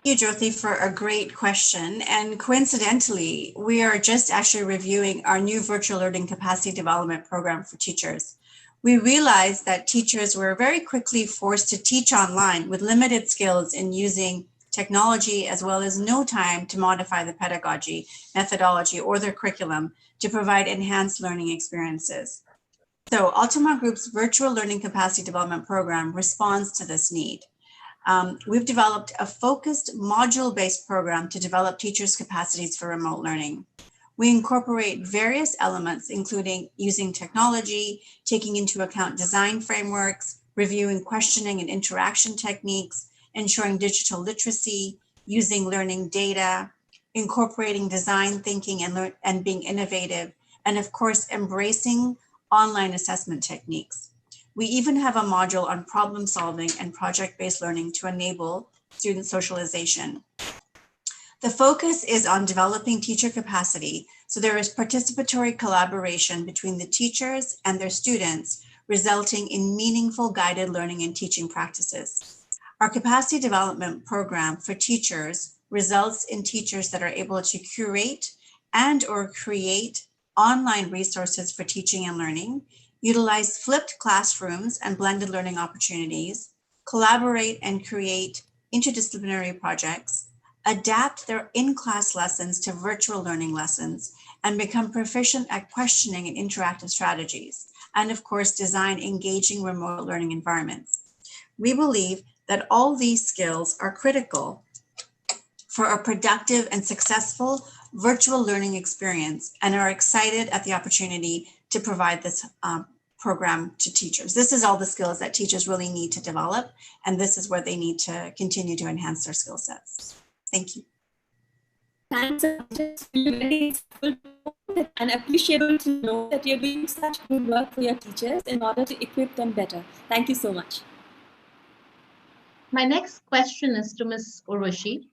Thank you, Jyoti, for a great question. And coincidentally, we are just actually reviewing our new virtual learning capacity development program for teachers. We realized that teachers were very quickly forced to teach online with limited skills in using technology, as well as no time to modify the pedagogy, methodology, or their curriculum to provide enhanced learning experiences. So Altima Group's virtual learning capacity development program responds to this need. We've developed a focused module-based program to develop teachers' capacities for remote learning. We incorporate various elements, including using technology, taking into account design frameworks, reviewing questioning and interaction techniques, ensuring digital literacy, using learning data, incorporating design thinking and being innovative, and of course, embracing online assessment techniques. We even have a module on problem solving and project-based learning to enable student socialization. The focus is on developing teacher capacity, so there is participatory collaboration between the teachers and their students, resulting in meaningful guided learning and teaching practices. Our capacity development program for teachers results in teachers that are able to curate and or create online resources for teaching and learning, utilize flipped classrooms and blended learning opportunities, collaborate and create interdisciplinary projects, adapt their in-class lessons to virtual learning lessons, and become proficient at questioning and interactive strategies, and of course, design engaging remote learning environments. We believe that all these skills are critical for a productive and successful virtual learning experience, and are excited at the opportunity to provide this program to teachers. This is all the skills that teachers really need to develop, and this is where they need to continue to enhance their skill sets. Thank you. Thanks. It's really very insightful and appreciable to know that you're doing such good work for your teachers in order to equip them better. Thank you so much. My next question is to Ms. Urvashi.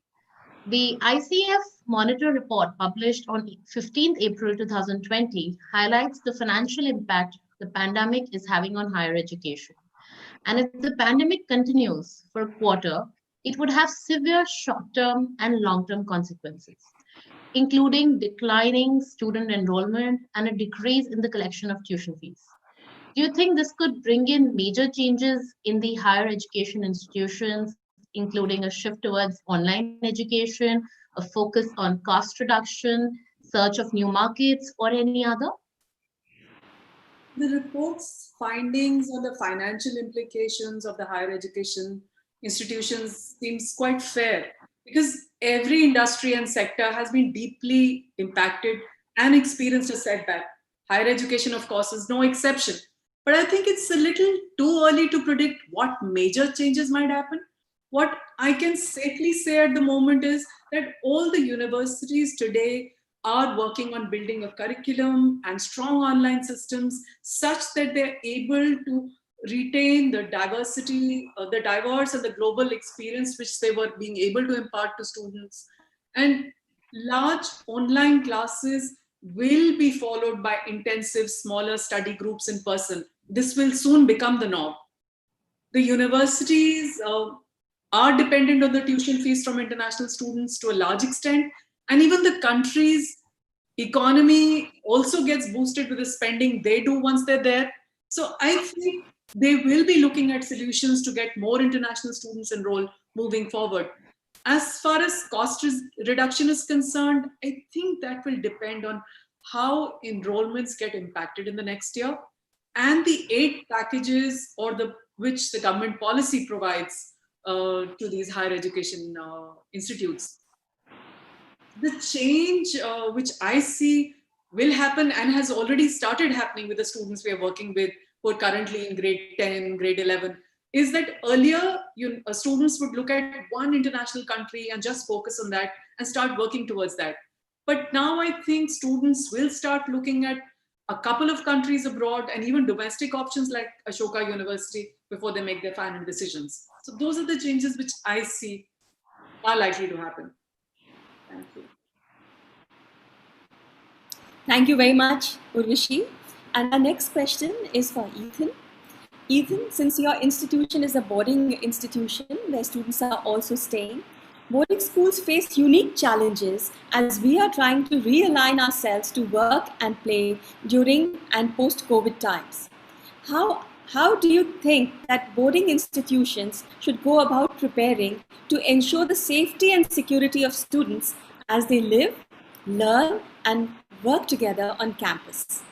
The ICF Monitor report published on 15th April 2020 highlights the financial impact the pandemic is having on higher education. And if the pandemic continues for a quarter, it would have severe short-term and long-term consequences, including declining student enrollment and a decrease in the collection of tuition fees. Do you think this could bring in major changes in the higher education institutions, including a shift towards online education, a focus on cost reduction, search of new markets, or any other? The report's findings on the financial implications of the higher education institutions seems quite fair, because every industry and sector has been deeply impacted and experienced a setback. Higher education, of course, is no exception. But I think it's a little too early to predict what major changes might happen. What I can safely say at the moment is that all the universities today are working on building a curriculum and strong online systems such that they're able to retain the diversity, the diverse and the global experience which they were being able to impart to students. And large online classes will be followed by intensive, smaller study groups in person. This will soon become the norm. The universities are dependent on the tuition fees from international students to a large extent, and even the country's economy also gets boosted with the spending they do once they're there. So I think they will be looking at solutions to get more international students enrolled moving forward. As far as cost reduction is concerned, I think that will depend on how enrollments get impacted in the next year and the aid packages or which the government policy provides to these higher education institutes. The change which I see will happen and has already started happening with the students we are working with who are currently in grade 10, grade 11, is that earlier students would look at one international country and just focus on that and start working towards that. But now I think students will start looking at a couple of countries abroad and even domestic options like Ashoka University before they make their final decisions. So those are the changes which I see are likely to happen. Thank you. Thank you very much, Urvashi. And our next question is for Ethan. Ethan, since your institution is a boarding institution where students are also staying, boarding schools face unique challenges as we are trying to realign ourselves to work and play during and post-COVID times. How do you think that boarding institutions should go about preparing to ensure the safety and security of students as they live, learn, and work together on campus?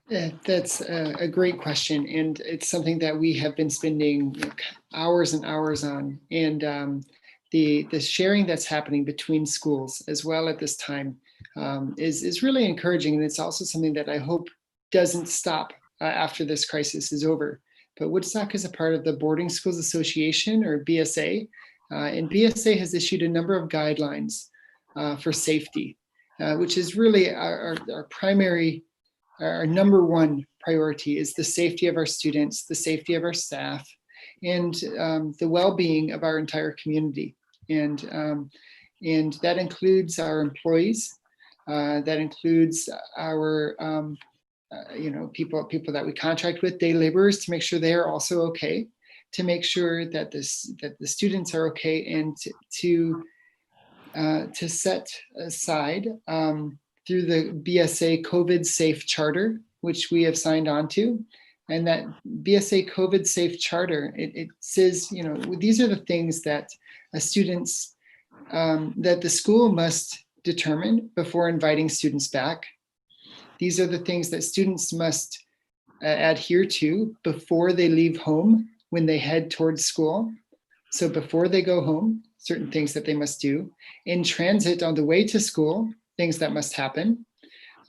That's a great question, and it's something that we have been spending hours and hours on. And the sharing that's happening between schools as well at this time is really encouraging, and it's also something that I hope doesn't stop after this crisis is over. But Woodstock is a part of the Boarding Schools Association, or BSA, and BSA has issued a number of guidelines for safety, which is really our primary. Our number one priority is the safety of our students, the safety of our staff, and the well-being of our entire community. And that includes our employees, that includes our people that we contract with, day laborers, to make sure they are also okay, to make sure that the students are okay, and to set aside through the BSA COVID Safe Charter, which we have signed on to. And that BSA COVID Safe Charter, it says, these are the things that students, that the school must determine before inviting students back. These are the things that students must adhere to before they leave home when they head towards school. So before they go home, certain things that they must do. In transit on the way to school, things that must happen.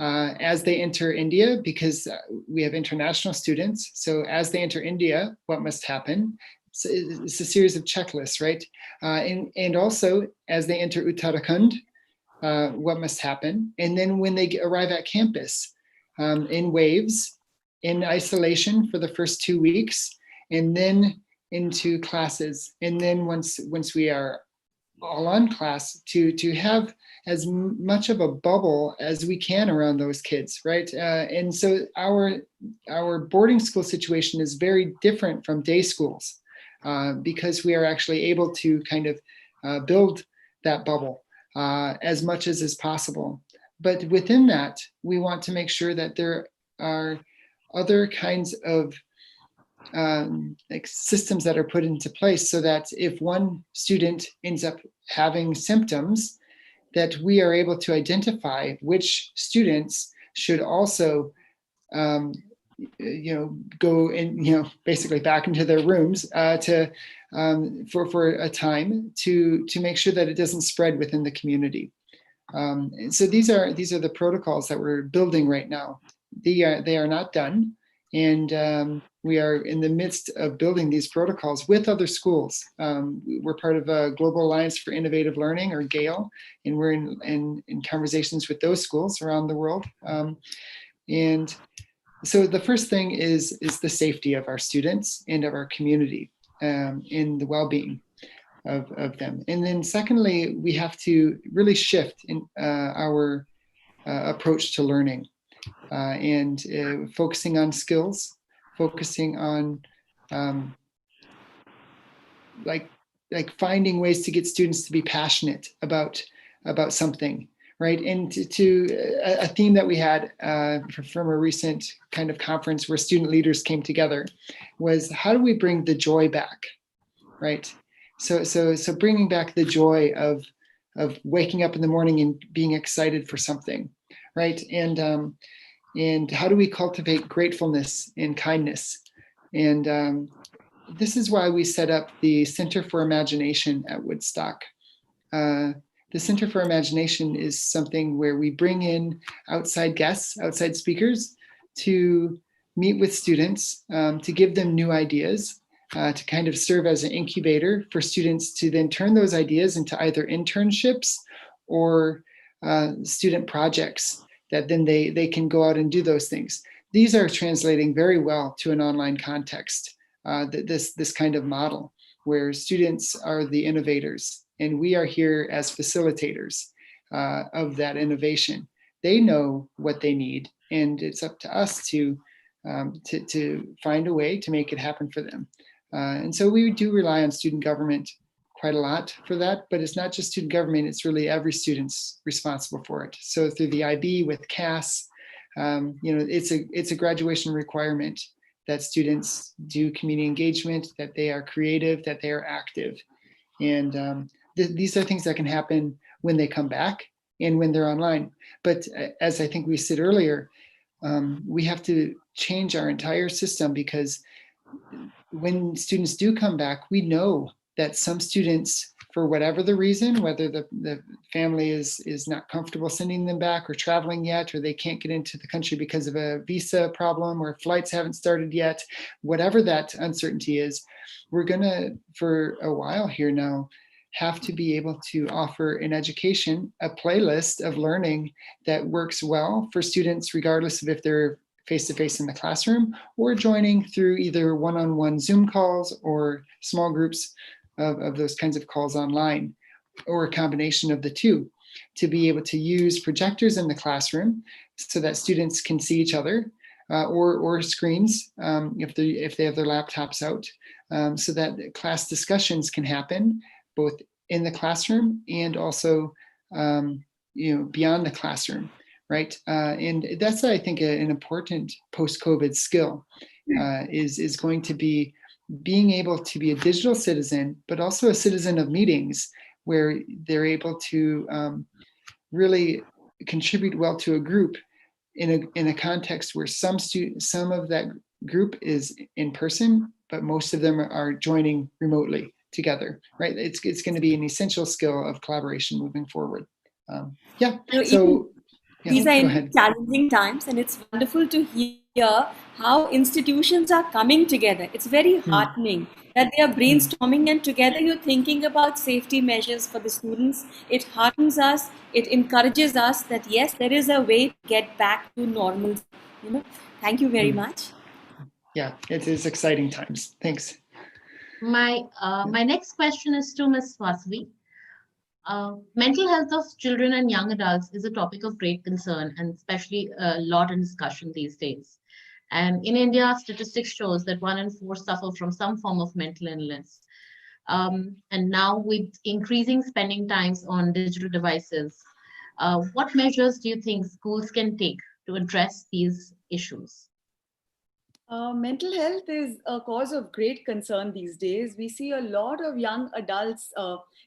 as they enter India, because we have international students. So as they enter India, what must happen? It's a series of checklists, right? And also as they enter Uttarakhand, what must happen? And then when they arrive at campus, in waves, in isolation for the first 2 weeks, and then into classes. And then once we are all on class, to have as much of a bubble as we can around those kids, right? And so our boarding school situation is very different from day schools, because we are actually able to kind of build that bubble as much as is possible. But within that, we want to make sure that there are other kinds of like systems that are put into place, so that if one student ends up having symptoms, that we are able to identify which students should also go in, basically back into their rooms for a time to make sure that it doesn't spread within the community. So these are the protocols that we're building right now. They are not done, and we are in the midst of building these protocols with other schools. We're part of a Global Alliance for Innovative Learning, or GALE, and we're in conversations with those schools around the world. And so the first thing is the safety of our students and of our community, and the well-being of them. And then secondly, we have to really shift in our approach to learning, and focusing on skills, focusing on like finding ways to get students to be passionate about something, right? And to a theme that we had from a recent kind of conference where student leaders came together was, how do we bring the joy back, right? So bringing back the joy of waking up in the morning and being excited for something, right? And how do we cultivate gratefulness and kindness? And this is why we set up the Center for Imagination at Woodstock. The Center for Imagination is something where we bring in outside guests, outside speakers, to meet with students, to give them new ideas, to kind of serve as an incubator for students to then turn those ideas into either internships or student projects that then they can go out and do those things. These are translating very well to an online context, this kind of model where students are the innovators and we are here as facilitators of that innovation. They know what they need, and it's up to us to find a way to make it happen for them. And so we do rely on student government quite a lot for that, but it's not just student government, it's really every student's responsible for it. So through the IB with CAS, it's a graduation requirement that students do community engagement, that they are creative, that they are active. And these are things that can happen when they come back and when they're online. But as I think we said earlier, we have to change our entire system, because when students do come back, we know that some students, for whatever the reason, whether the family is not comfortable sending them back or traveling yet, or they can't get into the country because of a visa problem, or flights haven't started yet, whatever that uncertainty is, we're gonna, for a while here now, have to be able to offer an education, a playlist of learning that works well for students, regardless of if they're face-to-face in the classroom or joining through either one-on-one Zoom calls or small groups of those kinds of calls online, or a combination of the two, to be able to use projectors in the classroom so that students can see each other, or screens if they have their laptops out, so that class discussions can happen both in the classroom and also beyond the classroom, right? And that's, I think, an important post-COVID skill, is going to be being able to be a digital citizen, but also a citizen of meetings, where they're able to really contribute well to a group in a context where some of that group is in person, but most of them are joining remotely together, right? It's going to be an essential skill of collaboration moving forward. Yeah, These are go ahead. challenging times, and it's wonderful to hear how institutions are coming together. It's very heartening that they are brainstorming, and together you're thinking about safety measures for the students. It heartens us, it encourages us that yes, there is a way to get back to normalcy. Thank you very much. Yeah, it is exciting times. Thanks. My next question is to Ms. Vasavi. Mental health of children and young adults is a topic of great concern and especially a lot in discussion these days. And in India, statistics shows that 1 in 4 suffer from some form of mental illness. And now with increasing spending times on digital devices, what measures do you think schools can take to address these issues? Mental health is a cause of great concern these days. We see a lot of young adults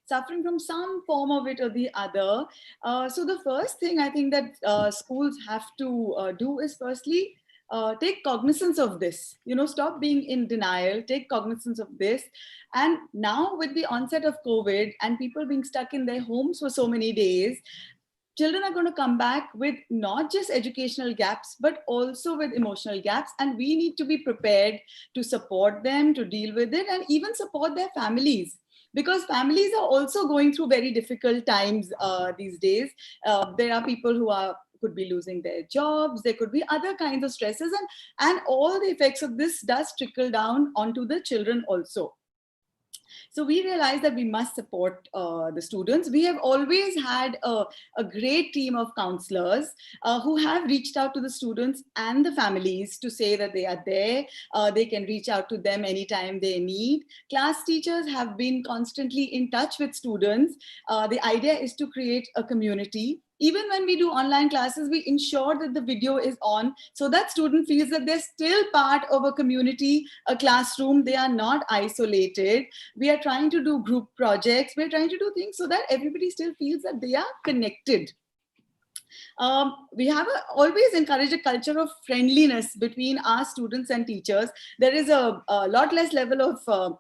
suffering from some form of it or the other. So, the first thing I think that schools have to do is firstly take cognizance of this. Stop being in denial, take cognizance of this. And now, with the onset of COVID and people being stuck in their homes for so many days, children are going to come back with not just educational gaps, but also with emotional gaps. And we need to be prepared to support them, to deal with it, and even support their families. Because families are also going through very difficult times these days. There are people who could be losing their jobs. There could be other kinds of stresses. And all the effects of this does trickle down onto the children also. So we realized that we must support the students. We have always had a great team of counselors who have reached out to the students and the families to say that they are there. They can reach out to them anytime they need. Class teachers have been constantly in touch with students. The idea is to create a community. Even when we do online classes, we ensure that the video is on so that student feels that they're still part of a community, a classroom. They are not isolated. We are trying to do group projects. We're trying to do things so that everybody still feels that they are connected. We have always encouraged a culture of friendliness between our students and teachers. There is a lot less level of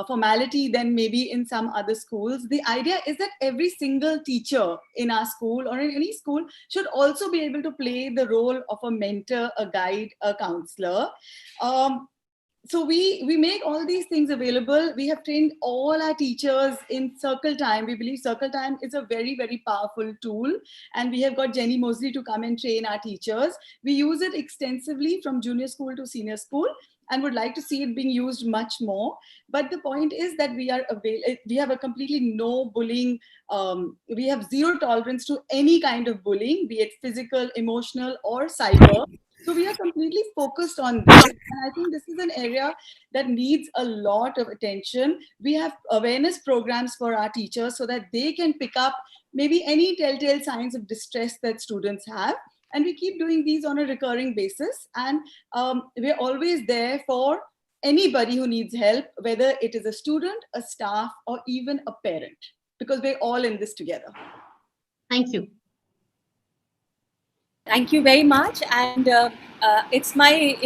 formality than maybe in some other schools. The idea is that every single teacher in our school or in any school should also be able to play the role of a mentor, a guide, a counselor. So we make all these things available. We have trained all our teachers in Circle Time. We believe Circle Time is a very, very powerful tool. And we have got Jenny Mosley to come and train our teachers. We use it extensively from junior school to senior school and would like to see it being used much more. But the point is that we have a completely no bullying. We have zero tolerance to any kind of bullying, be it physical, emotional, or cyber. So we are completely focused on this. And I think this is an area that needs a lot of attention. We have awareness programs for our teachers so that they can pick up maybe any telltale signs of distress that students have. And we keep doing these on a recurring basis. And we're always there for anybody who needs help, whether it is a student, a staff, or even a parent, because we're all in this together. Thank you. Thank you very much. And it's my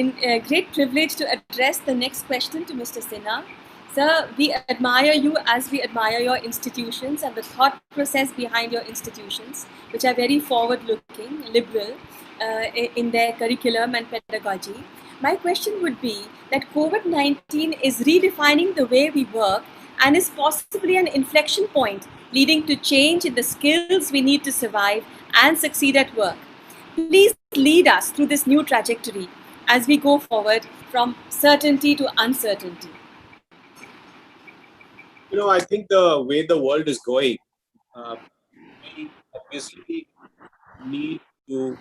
great privilege to address the next question to Mr. Sinha. Sir, we admire you as we admire your institutions and the thought process behind your institutions, which are very forward-looking, liberal in their curriculum and pedagogy. My question would be that COVID-19 is redefining the way we work and is possibly an inflection point leading to change in the skills we need to survive and succeed at work. Please lead us through this new trajectory as we go forward from certainty to uncertainty. I think the way the world is going, we obviously need to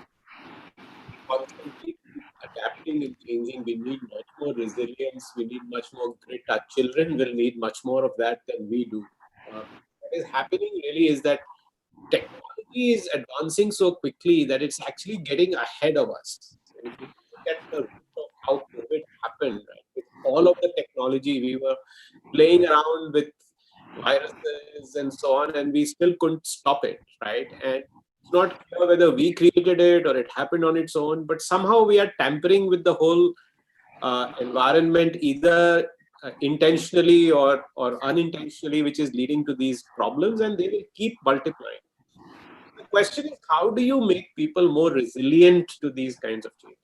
constantly keep adapting and changing. We need much more resilience. We need much more grit. Our children will need much more of that than we do. What is happening really is that technology is advancing so quickly that it's actually getting ahead of us. And if you look at the root of how COVID happened, right, with all of the technology, we were playing around with viruses and so on, and we still couldn't stop it, right? And it's not clear whether we created it or it happened on its own, but somehow we are tampering with the whole environment, either intentionally or unintentionally, which is leading to these problems, and they will keep multiplying. The question is, how do you make people more resilient to these kinds of change?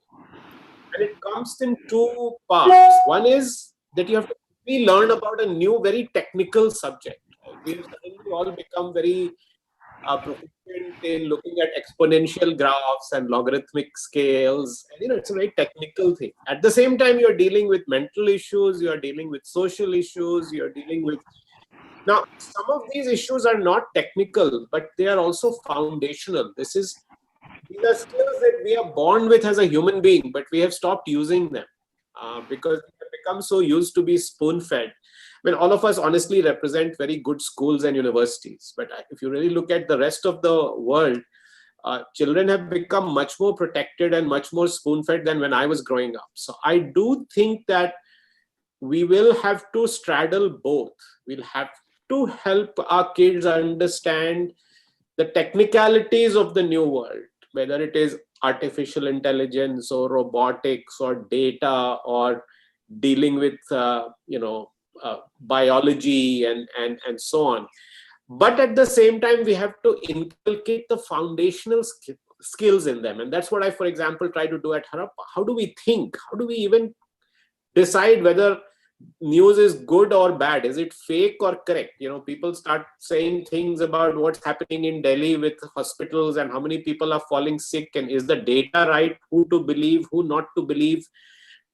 And it comes in two parts. One is that you have to learn about a new, very technical subject. Right? We have suddenly all become very proficient in looking at exponential graphs and logarithmic scales. And, it's a very technical thing. At the same time, you're dealing with mental issues, you're dealing with social issues, you're dealing with... Now, some of these issues are not technical, but they are also foundational. These are skills that we are born with as a human being, but we have stopped using them because we have become so used to be spoon-fed. I mean, all of us honestly represent very good schools and universities, but if you really look at the rest of the world, children have become much more protected and much more spoon-fed than when I was growing up. So I do think that we will have to straddle both. We'll have to help our kids understand the technicalities of the new world, whether it is artificial intelligence or robotics or data or dealing with biology and so on. But at the same time, we have to inculcate the foundational skills in them. And that's what I, for example, try to do at Harappa. How do we think? How do we even decide whether news is good or bad? Is it fake or correct? People start saying things about what's happening in Delhi with hospitals and how many people are falling sick, and is the data right? Who to believe, who not to believe?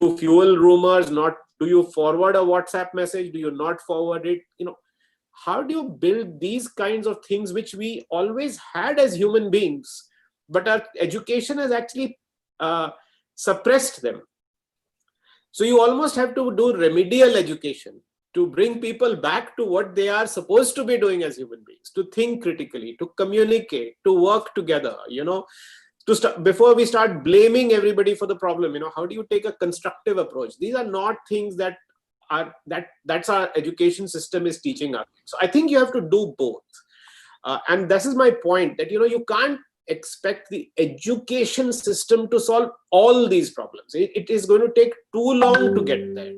To fuel rumors, not do you forward a WhatsApp message? Do you not forward it? How do you build these kinds of things which we always had as human beings, but our education has actually suppressed them? So you almost have to do remedial education to bring people back to what they are supposed to be doing as human beings, to think critically, to communicate, to work together, before we start blaming everybody for the problem. How do you take a constructive approach? These are not things that's our education system is teaching us. So I think you have to do both. And this is my point, that, you can't expect the education system to solve all these problems. It is going to take too long to get there.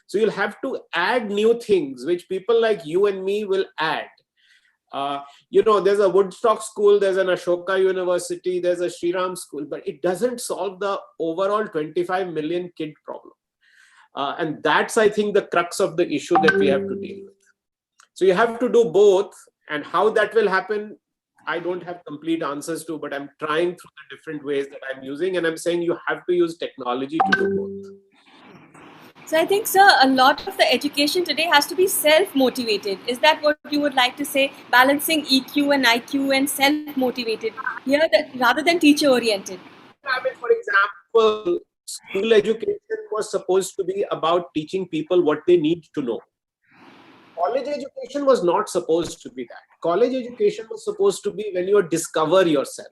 So you'll have to add new things, which people like you and me will add. There's a Woodstock school, there's an Ashoka University, there's a Shriram school, but it doesn't solve the overall 25 million kid problem. And that's, I think, the crux of the issue that we have to deal with. So you have to do both, and how that will happen, I don't have complete answers to, but I'm trying through the different ways that I'm using, and I'm saying you have to use technology to do both. So I think, sir, a lot of the education today has to be self-motivated. Is that what you would like to say? Balancing EQ and IQ and self-motivated here, rather than teacher-oriented. I mean, for example, school education was supposed to be about teaching people what they need to know. College education was not supposed to be that. College education was supposed to be when you discover yourself,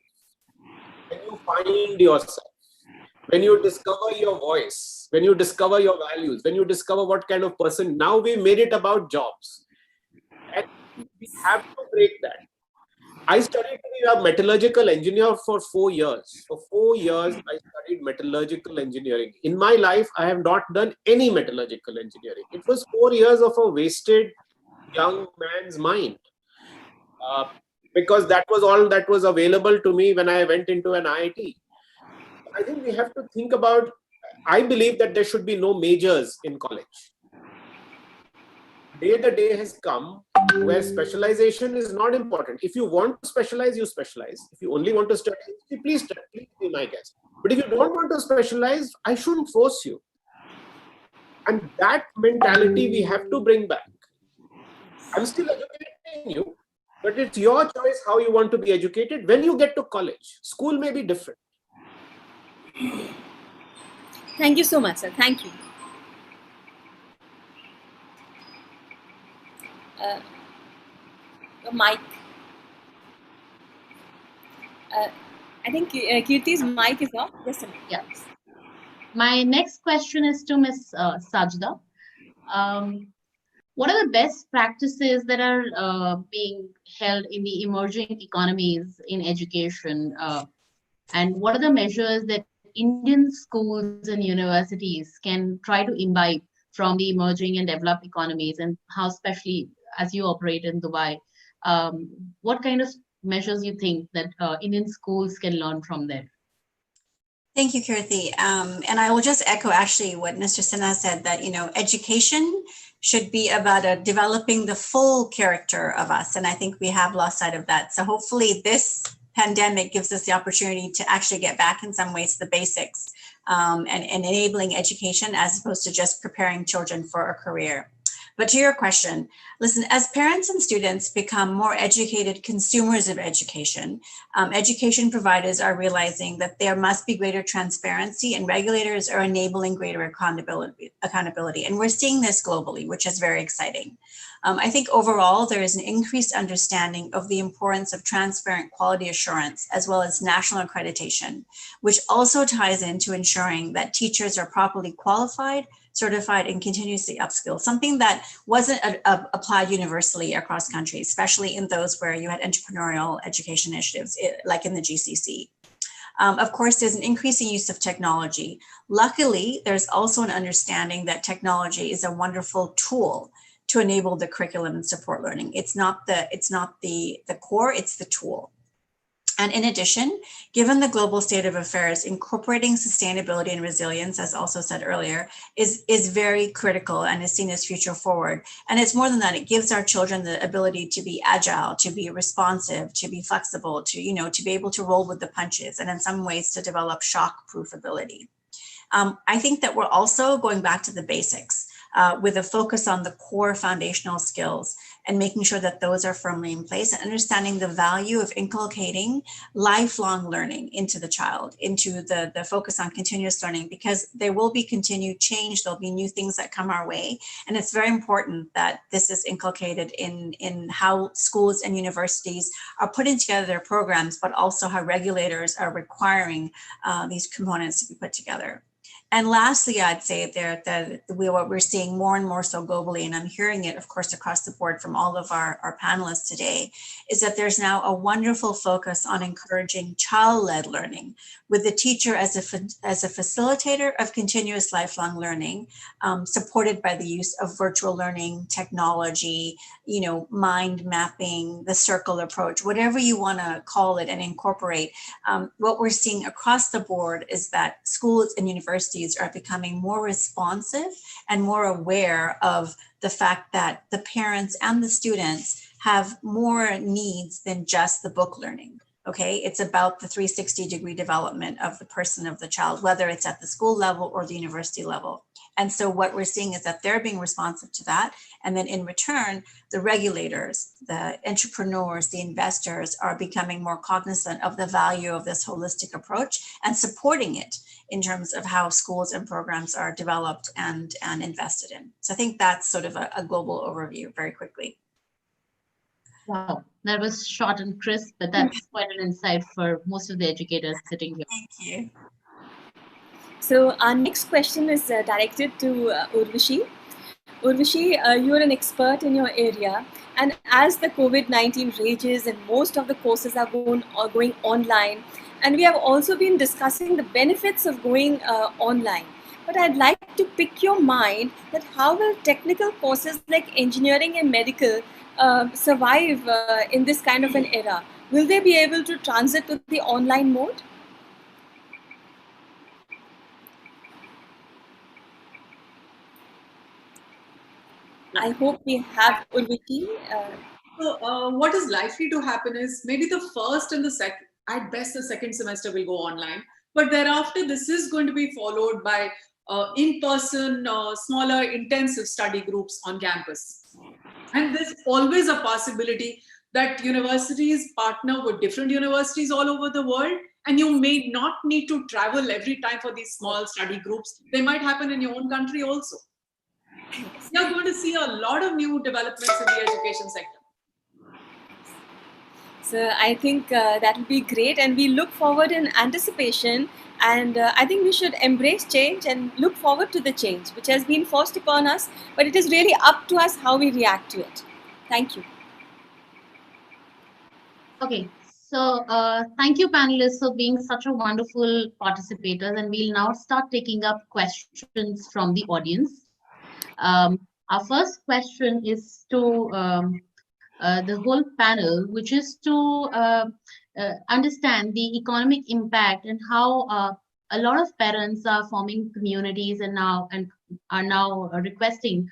when you find yourself, when you discover your voice, when you discover your values, when you discover what kind of person. Now we made it about jobs. And we have to break that. I studied to be a metallurgical engineer for 4 years. For 4 years, I studied metallurgical engineering. In my life, I have not done any metallurgical engineering. It was 4 years of a wasted young man's mind. Because that was all that was available to me when I went into an IIT. I think we have to think about, I believe that there should be no majors in college. The day has come where specialization is not important. If you want to specialize, you specialize. If you only want to study, please be my guest. But if you don't want to specialize, I shouldn't force you. And that mentality we have to bring back. I'm still educating you, but it's your choice how you want to be educated when you get to college. School may be different. Thank you so much, sir. Thank you. Your mic. I think Kirti's mic is off. Just a minute. Yes. My next question is to Ms. Sajda. What are the best practices that are being held in the emerging economies in education? And what are the measures that Indian schools and universities can try to imbibe from the emerging and developed economies, and how, especially as you operate in Dubai, what kind of measures you think that Indian schools can learn from there? Thank you, Kirti. And I will just echo actually what Mr. Sinha said, that, education should be about developing the full character of us. And I think we have lost sight of that. So hopefully this pandemic gives us the opportunity to actually get back in some ways to the basics, and enabling education as opposed to just preparing children for a career. But to your question, listen, as parents and students become more educated consumers of education, education providers are realizing that there must be greater transparency, and regulators are enabling greater accountability. And we're seeing this globally, which is very exciting. I think overall, there is an increased understanding of the importance of transparent quality assurance, as well as national accreditation, which also ties into ensuring that teachers are properly qualified, certified, and continuously upskilled, something that wasn't applied universally across countries, especially in those where you had entrepreneurial education initiatives, like in the GCC. Of course, there's an increasing use of technology. Luckily, there's also an understanding that technology is a wonderful tool to enable the curriculum and support learning. It's not the core, it's the tool. And in addition, given the global state of affairs, incorporating sustainability and resilience, as also said earlier, is very critical and is seen as future forward. And it's more than that, it gives our children the ability to be agile, to be responsive, to be flexible, to be able to roll with the punches, and in some ways to develop shock-proof ability. I think that we're also going back to the basics, with a focus on the core foundational skills and making sure that those are firmly in place, and understanding the value of inculcating lifelong learning into the child, into the focus on continuous learning, because there will be continued change. There'll be new things that come our way. And it's very important that this is inculcated in how schools and universities are putting together their programs, but also how regulators are requiring these components to be put together. And lastly, I'd say that what we're seeing more and more so globally, and I'm hearing it, of course, across the board from all of our panelists today, is that there's now a wonderful focus on encouraging child-led learning, with the teacher as a facilitator of continuous lifelong learning, supported by the use of virtual learning, technology, mind mapping, the circle approach, whatever you want to call it and incorporate. What we're seeing across the board is that schools and universities are becoming more responsive and more aware of the fact that the parents and the students have more needs than just the book learning. Okay, it's about the 360-degree development of the person, of the child, whether it's at the school level or the university level. And so what we're seeing is that they're being responsive to that. And then in return, the regulators, the entrepreneurs, the investors are becoming more cognizant of the value of this holistic approach and supporting it in terms of how schools and programs are developed and invested in. So I think that's sort of a global overview very quickly. Wow, that was short and crisp, but that's quite an insight for most of the educators sitting here. Thank you. So our next question is directed to Urvashi. Urvashi, you are an expert in your area, and as the COVID-19 rages and most of the courses are going online, and we have also been discussing the benefits of going online. But I'd like to pick your mind that how will technical courses like engineering and medical survive in this kind of an era? Will they be able to transit to the online mode? I hope we have Urvashi. So what is likely to happen is maybe the first and the second, at best the second semester will go online, but thereafter this is going to be followed by in-person, smaller, intensive study groups on campus. And there's always a possibility that universities partner with different universities all over the world, and you may not need to travel every time for these small study groups. They might happen in your own country also. You're going to see a lot of new developments in the education sector. So I think that will be great, and we look forward in anticipation. And I think we should embrace change and look forward to the change, which has been forced upon us, but it is really up to us how we react to it. Thank you. Okay, so thank you, panelists, for being such a wonderful participators. And we'll now start taking up questions from the audience. Our first question is to the whole panel, which is to understand the economic impact and how a lot of parents are forming communities and are now requesting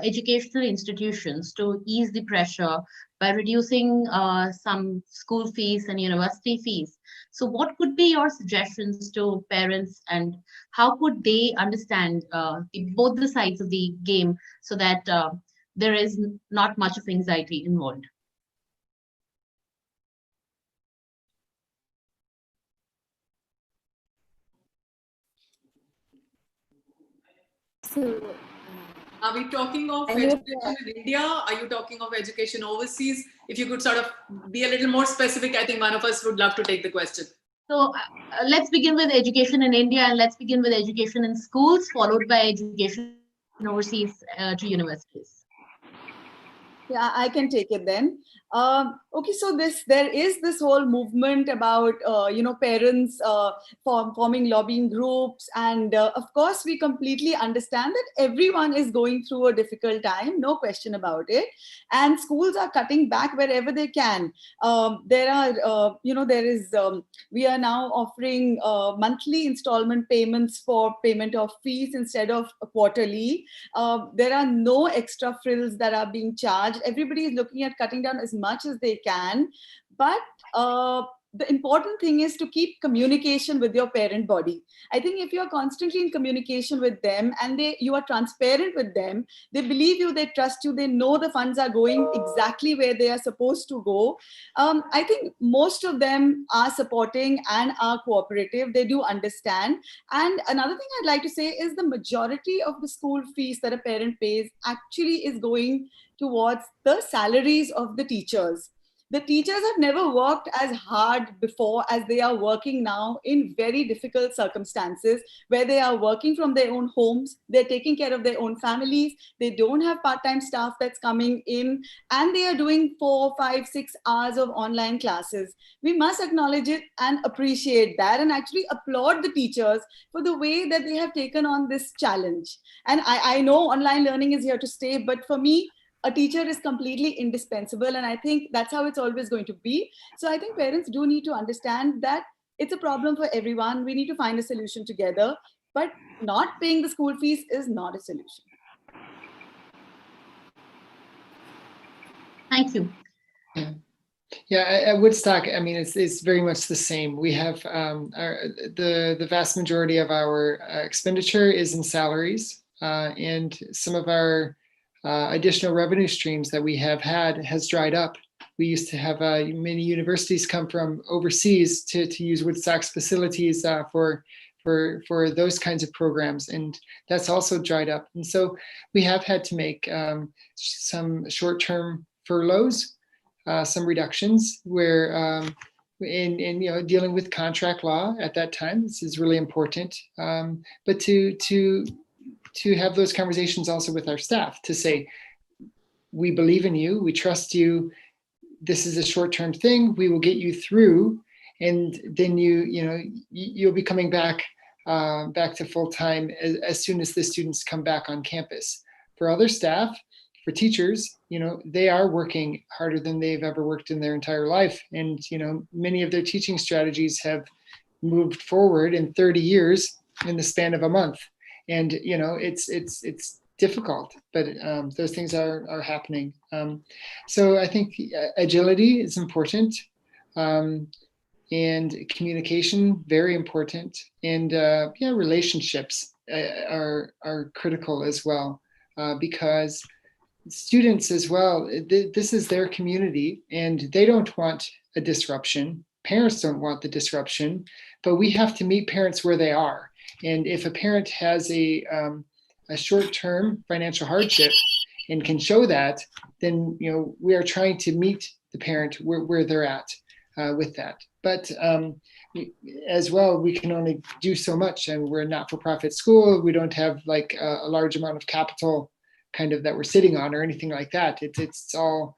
educational institutions to ease the pressure by reducing some school fees and university fees. So, what could be your suggestions to parents, and how could they understand both the sides of the game so that there is not much of anxiety involved? So, Are we talking of education in India? Are you talking of education overseas? If you could sort of be a little more specific, I think one of us would love to take the question. So let's begin with education in India, and let's begin with education in schools, followed by education overseas to universities. Yeah, I can take it then. Okay, so there is this whole movement about parents forming lobbying groups, and of course we completely understand that everyone is going through a difficult time, no question about it, and schools are cutting back wherever they can. There are we are now offering monthly installment payments for payment of fees instead of quarterly. There are no extra frills that are being charged. Everybody is looking at cutting down as much as they can, but the important thing is to keep communication with your parent body. I think if you're constantly in communication with them and you are transparent with them, they believe you, they trust you, they know the funds are going exactly where they are supposed to go. I think most of them are supporting and are cooperative. They do understand. And another thing I'd like to say is the majority of the school fees that a parent pays actually is going towards the salaries of the teachers. The teachers have never worked as hard before as they are working now in very difficult circumstances, where they are working from their own homes, they're taking care of their own families, they don't have part-time staff that's coming in, and they are doing 4, 5, 6 hours of online classes. We must acknowledge it and appreciate that, and actually applaud the teachers for the way that they have taken on this challenge. And I know online learning is here to stay, but for me, a teacher is completely indispensable, and I think that's how it's always going to be. So I think parents do need to understand that it's a problem for everyone. We need to find a solution together, but not paying the school fees is not a solution. Thank you. Yeah, at Woodstock, I mean, it's very much the same. We have the vast majority of our expenditure is in salaries, and some of our additional revenue streams that we have had has dried up. We used to have many universities come from overseas to use Woodstock's facilities for those kinds of programs, and that's also dried up. And so we have had to make some short-term furloughs, some reductions where in dealing with contract law at that time, this is really important. But to have those conversations also with our staff to say, we believe in you, we trust you, this is a short-term thing, we will get you through, and then you'll be coming back to full-time as soon as the students come back on campus. For other staff, for teachers, they are working harder than they've ever worked in their entire life, and many of their teaching strategies have moved forward in 30 years in the span of a month. And it's difficult, but those things are happening. So I think agility is important, and communication very important, and relationships are critical as well, because students as well, this is their community, and they don't want a disruption. Parents don't want the disruption, but we have to meet parents where they are. And if a parent has a short-term financial hardship and can show that, then we are trying to meet the parent where they're at with that. But as well, we can only do so much, and we're a not-for-profit school. We don't have like a large amount of capital kind of that we're sitting on or anything like that. It's all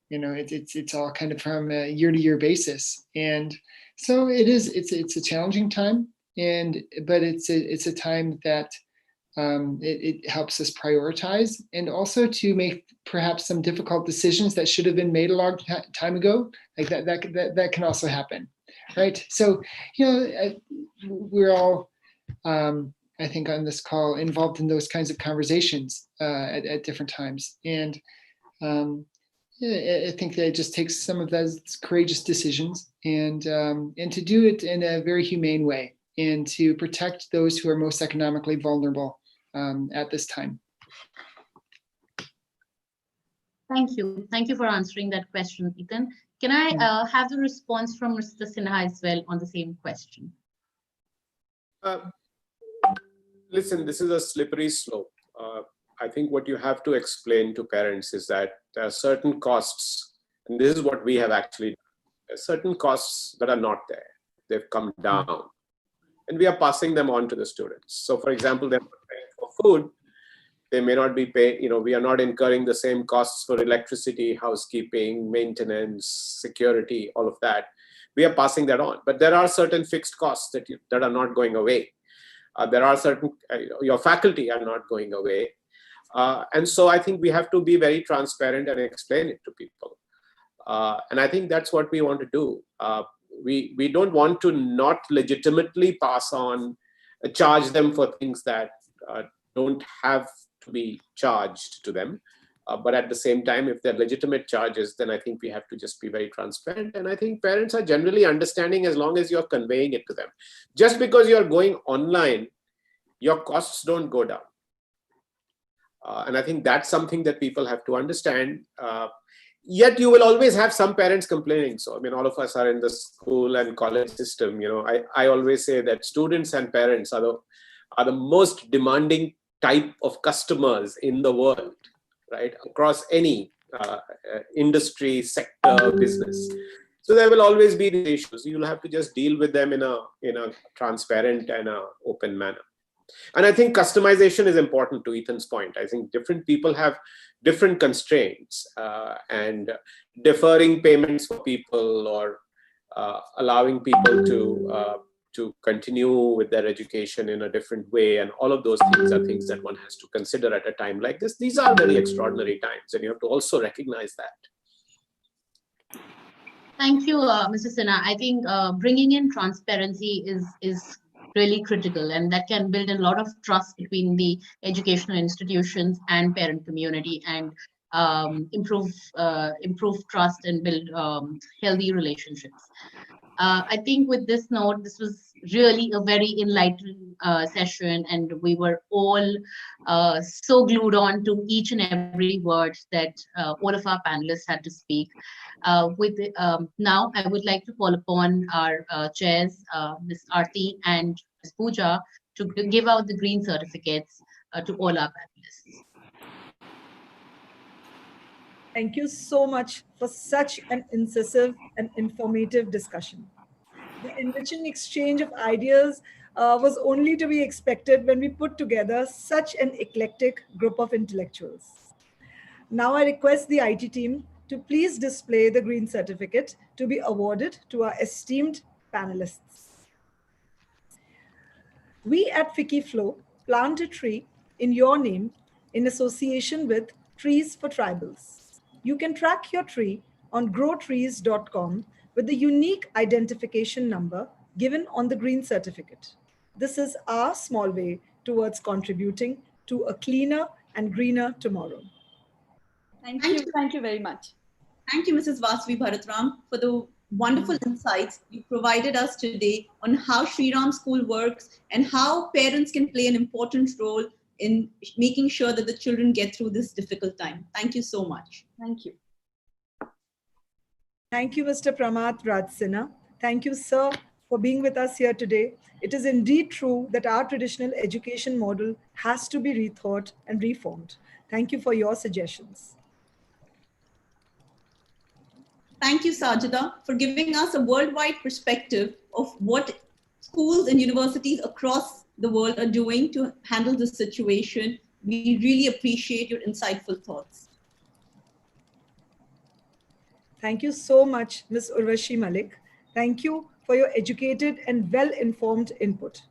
it's all kind of from a year-to-year basis, and so it's a challenging time. But it's a time that it helps us prioritize, and also to make perhaps some difficult decisions that should have been made a long time ago. Like that can also happen, right? So, we're all, I think, on this call involved in those kinds of conversations at different times, and I think that it just takes some of those courageous decisions and to do it in a very humane way, and to protect those who are most economically vulnerable at this time. Thank you. Thank you for answering that question, Ethan. Can I have the response from Mr. Sinha as well on the same question? Listen, this is a slippery slope. I think what you have to explain to parents is that there are certain costs, and this is what we have actually done. There are certain costs that are not there. They've come down, and we are passing them on to the students. So, for example, they're paying for food. They may not be paying, we are not incurring the same costs for electricity, housekeeping, maintenance, security, all of that. We are passing that on. But there are certain fixed costs that are not going away. There are certain, your faculty are not going away. And so I think we have to be very transparent and explain it to people. And I think that's what we want to do. We don't want to not legitimately pass on, charge them for things that don't have to be charged to them. But at the same time, if they're legitimate charges, then I think we have to just be very transparent. And I think parents are generally understanding as long as you're conveying it to them. Just because you're going online, your costs don't go down. And I think that's something that people have to understand. Yet you will always have some parents complaining. So, all of us are in the school and college system. I always say that students and parents are the most demanding type of customers in the world, right? Across any industry, sector, business. So there will always be these issues. You'll have to just deal with them in a transparent and open manner. And I think customization is important, to Ethan's point. I think different people have different constraints, and deferring payments for people, or allowing people to continue with their education in a different way, and all of those things are things that one has to consider at a time like this. These are very extraordinary times, and you have to also recognize that. Thank you, Mr. Sinha. I think bringing in transparency is really critical, and that can build a lot of trust between the educational institutions and parent community, and improve trust and build healthy relationships. I think with this note, this was really a very enlightening session, and we were all so glued on to each and every word that all of our panelists had to speak. Now, I would like to call upon our chairs, Ms. Aarti and Ms. Pooja, to give out the green certificates to all our panelists. Thank you so much for such an incisive and informative discussion. The enriching exchange of ideas was only to be expected when we put together such an eclectic group of intellectuals. Now I request the IT team to please display the green certificate to be awarded to our esteemed panelists. We at FICCI plant a tree in your name in association with Trees for Tribals. You can track your tree on growtrees.com with the unique identification number given on the green certificate. This is our small way towards contributing to a cleaner and greener tomorrow. Thank you. Thank you very much. Thank you, Mrs. Vasavi Bharatram, for the wonderful insights you provided us today on how Shri Ram School works and how parents can play an important role in making sure that the children get through this difficult time. Thank you so much. Thank you. Thank you, Mr. Pramath Raj Sinha. Thank you, sir, for being with us here today. It is indeed true that our traditional education model has to be rethought and reformed. Thank you for your suggestions. Thank you, Sajida, for giving us a worldwide perspective of what schools and universities across the world are doing to handle this situation. We really appreciate your insightful thoughts. Thank you so much, Ms. Urvashi Malik. Thank you for your educated and well-informed input.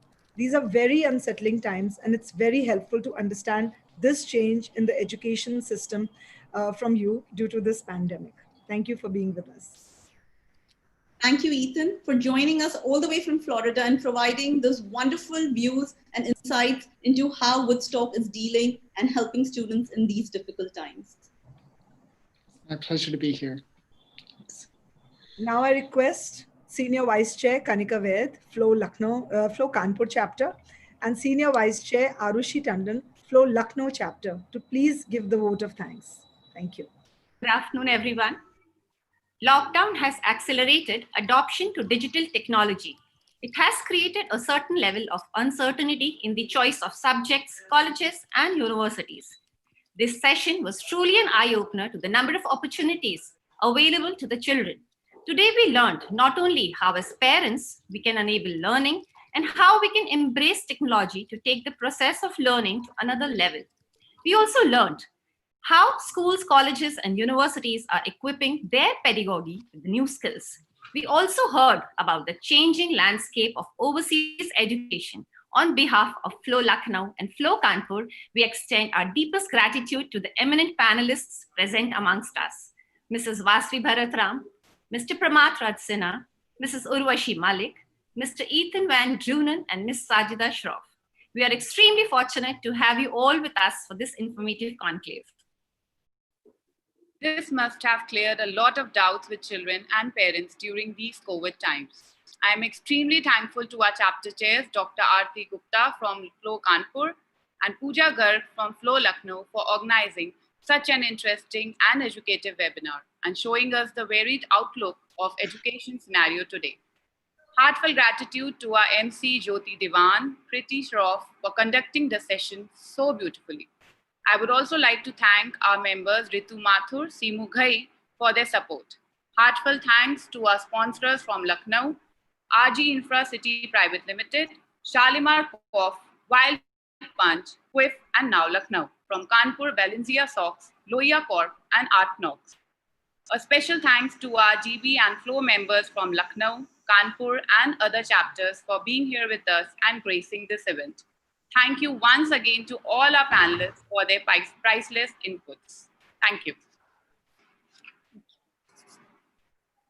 These are very unsettling times, and it's very helpful to understand this change in the education system from you due to this pandemic. Thank you for being with us. Thank you, Ethan, for joining us all the way from Florida and providing those wonderful views and insights into how Woodstock is dealing and helping students in these difficult times. My pleasure to be here. Now I request Senior Vice Chair Kanika Vaid, FLO Kanpur chapter, and Senior Vice Chair Arushi Tandon, FLO Lucknow chapter, to please give the vote of thanks. Thank you. Good afternoon, everyone. Lockdown has accelerated adoption to digital technology. It has created a certain level of uncertainty in the choice of subjects, colleges, and universities. This session was truly an eye-opener to the number of opportunities available to the children. Today, we learned not only how as parents we can enable learning and how we can embrace technology to take the process of learning to another level. We also learned how schools, colleges, and universities are equipping their pedagogy with new skills. We also heard about the changing landscape of overseas education. On behalf of FLO Lucknow and FLO Kanpur, we extend our deepest gratitude to the eminent panelists present amongst us. Mrs. Vasri Bharatram, Mr. Pramath Raj Sinha, Mrs. Urvashi Malik, Mr. Ethan Van Drunen, and Ms. Sajida Shroff. We are extremely fortunate to have you all with us for this informative conclave. This must have cleared a lot of doubts with children and parents during these COVID times. I am extremely thankful to our chapter chairs, Dr. Aarti Gupta from FLO Kanpur and Pooja Garg from FLO Lucknow for organizing such an interesting and educative webinar and showing us the varied outlook of education scenario today. Heartfelt gratitude to our MC Jyoti Diwan, Kriti Shroff for conducting the session so beautifully. I would also like to thank our members Ritu Mathur, Simu Ghai for their support. Heartfelt thanks to our sponsors from Lucknow, RG Infra City Private Limited, Shalimar Cough, Wild Punch, Quiff, and now Lucknow. From Kanpur, Valencia Socks, Loya Corp, and Art Knox. A special thanks to our GB and FLO members from Lucknow, Kanpur, and other chapters for being here with us and gracing this event. Thank you once again to all our panelists for their priceless inputs. Thank you.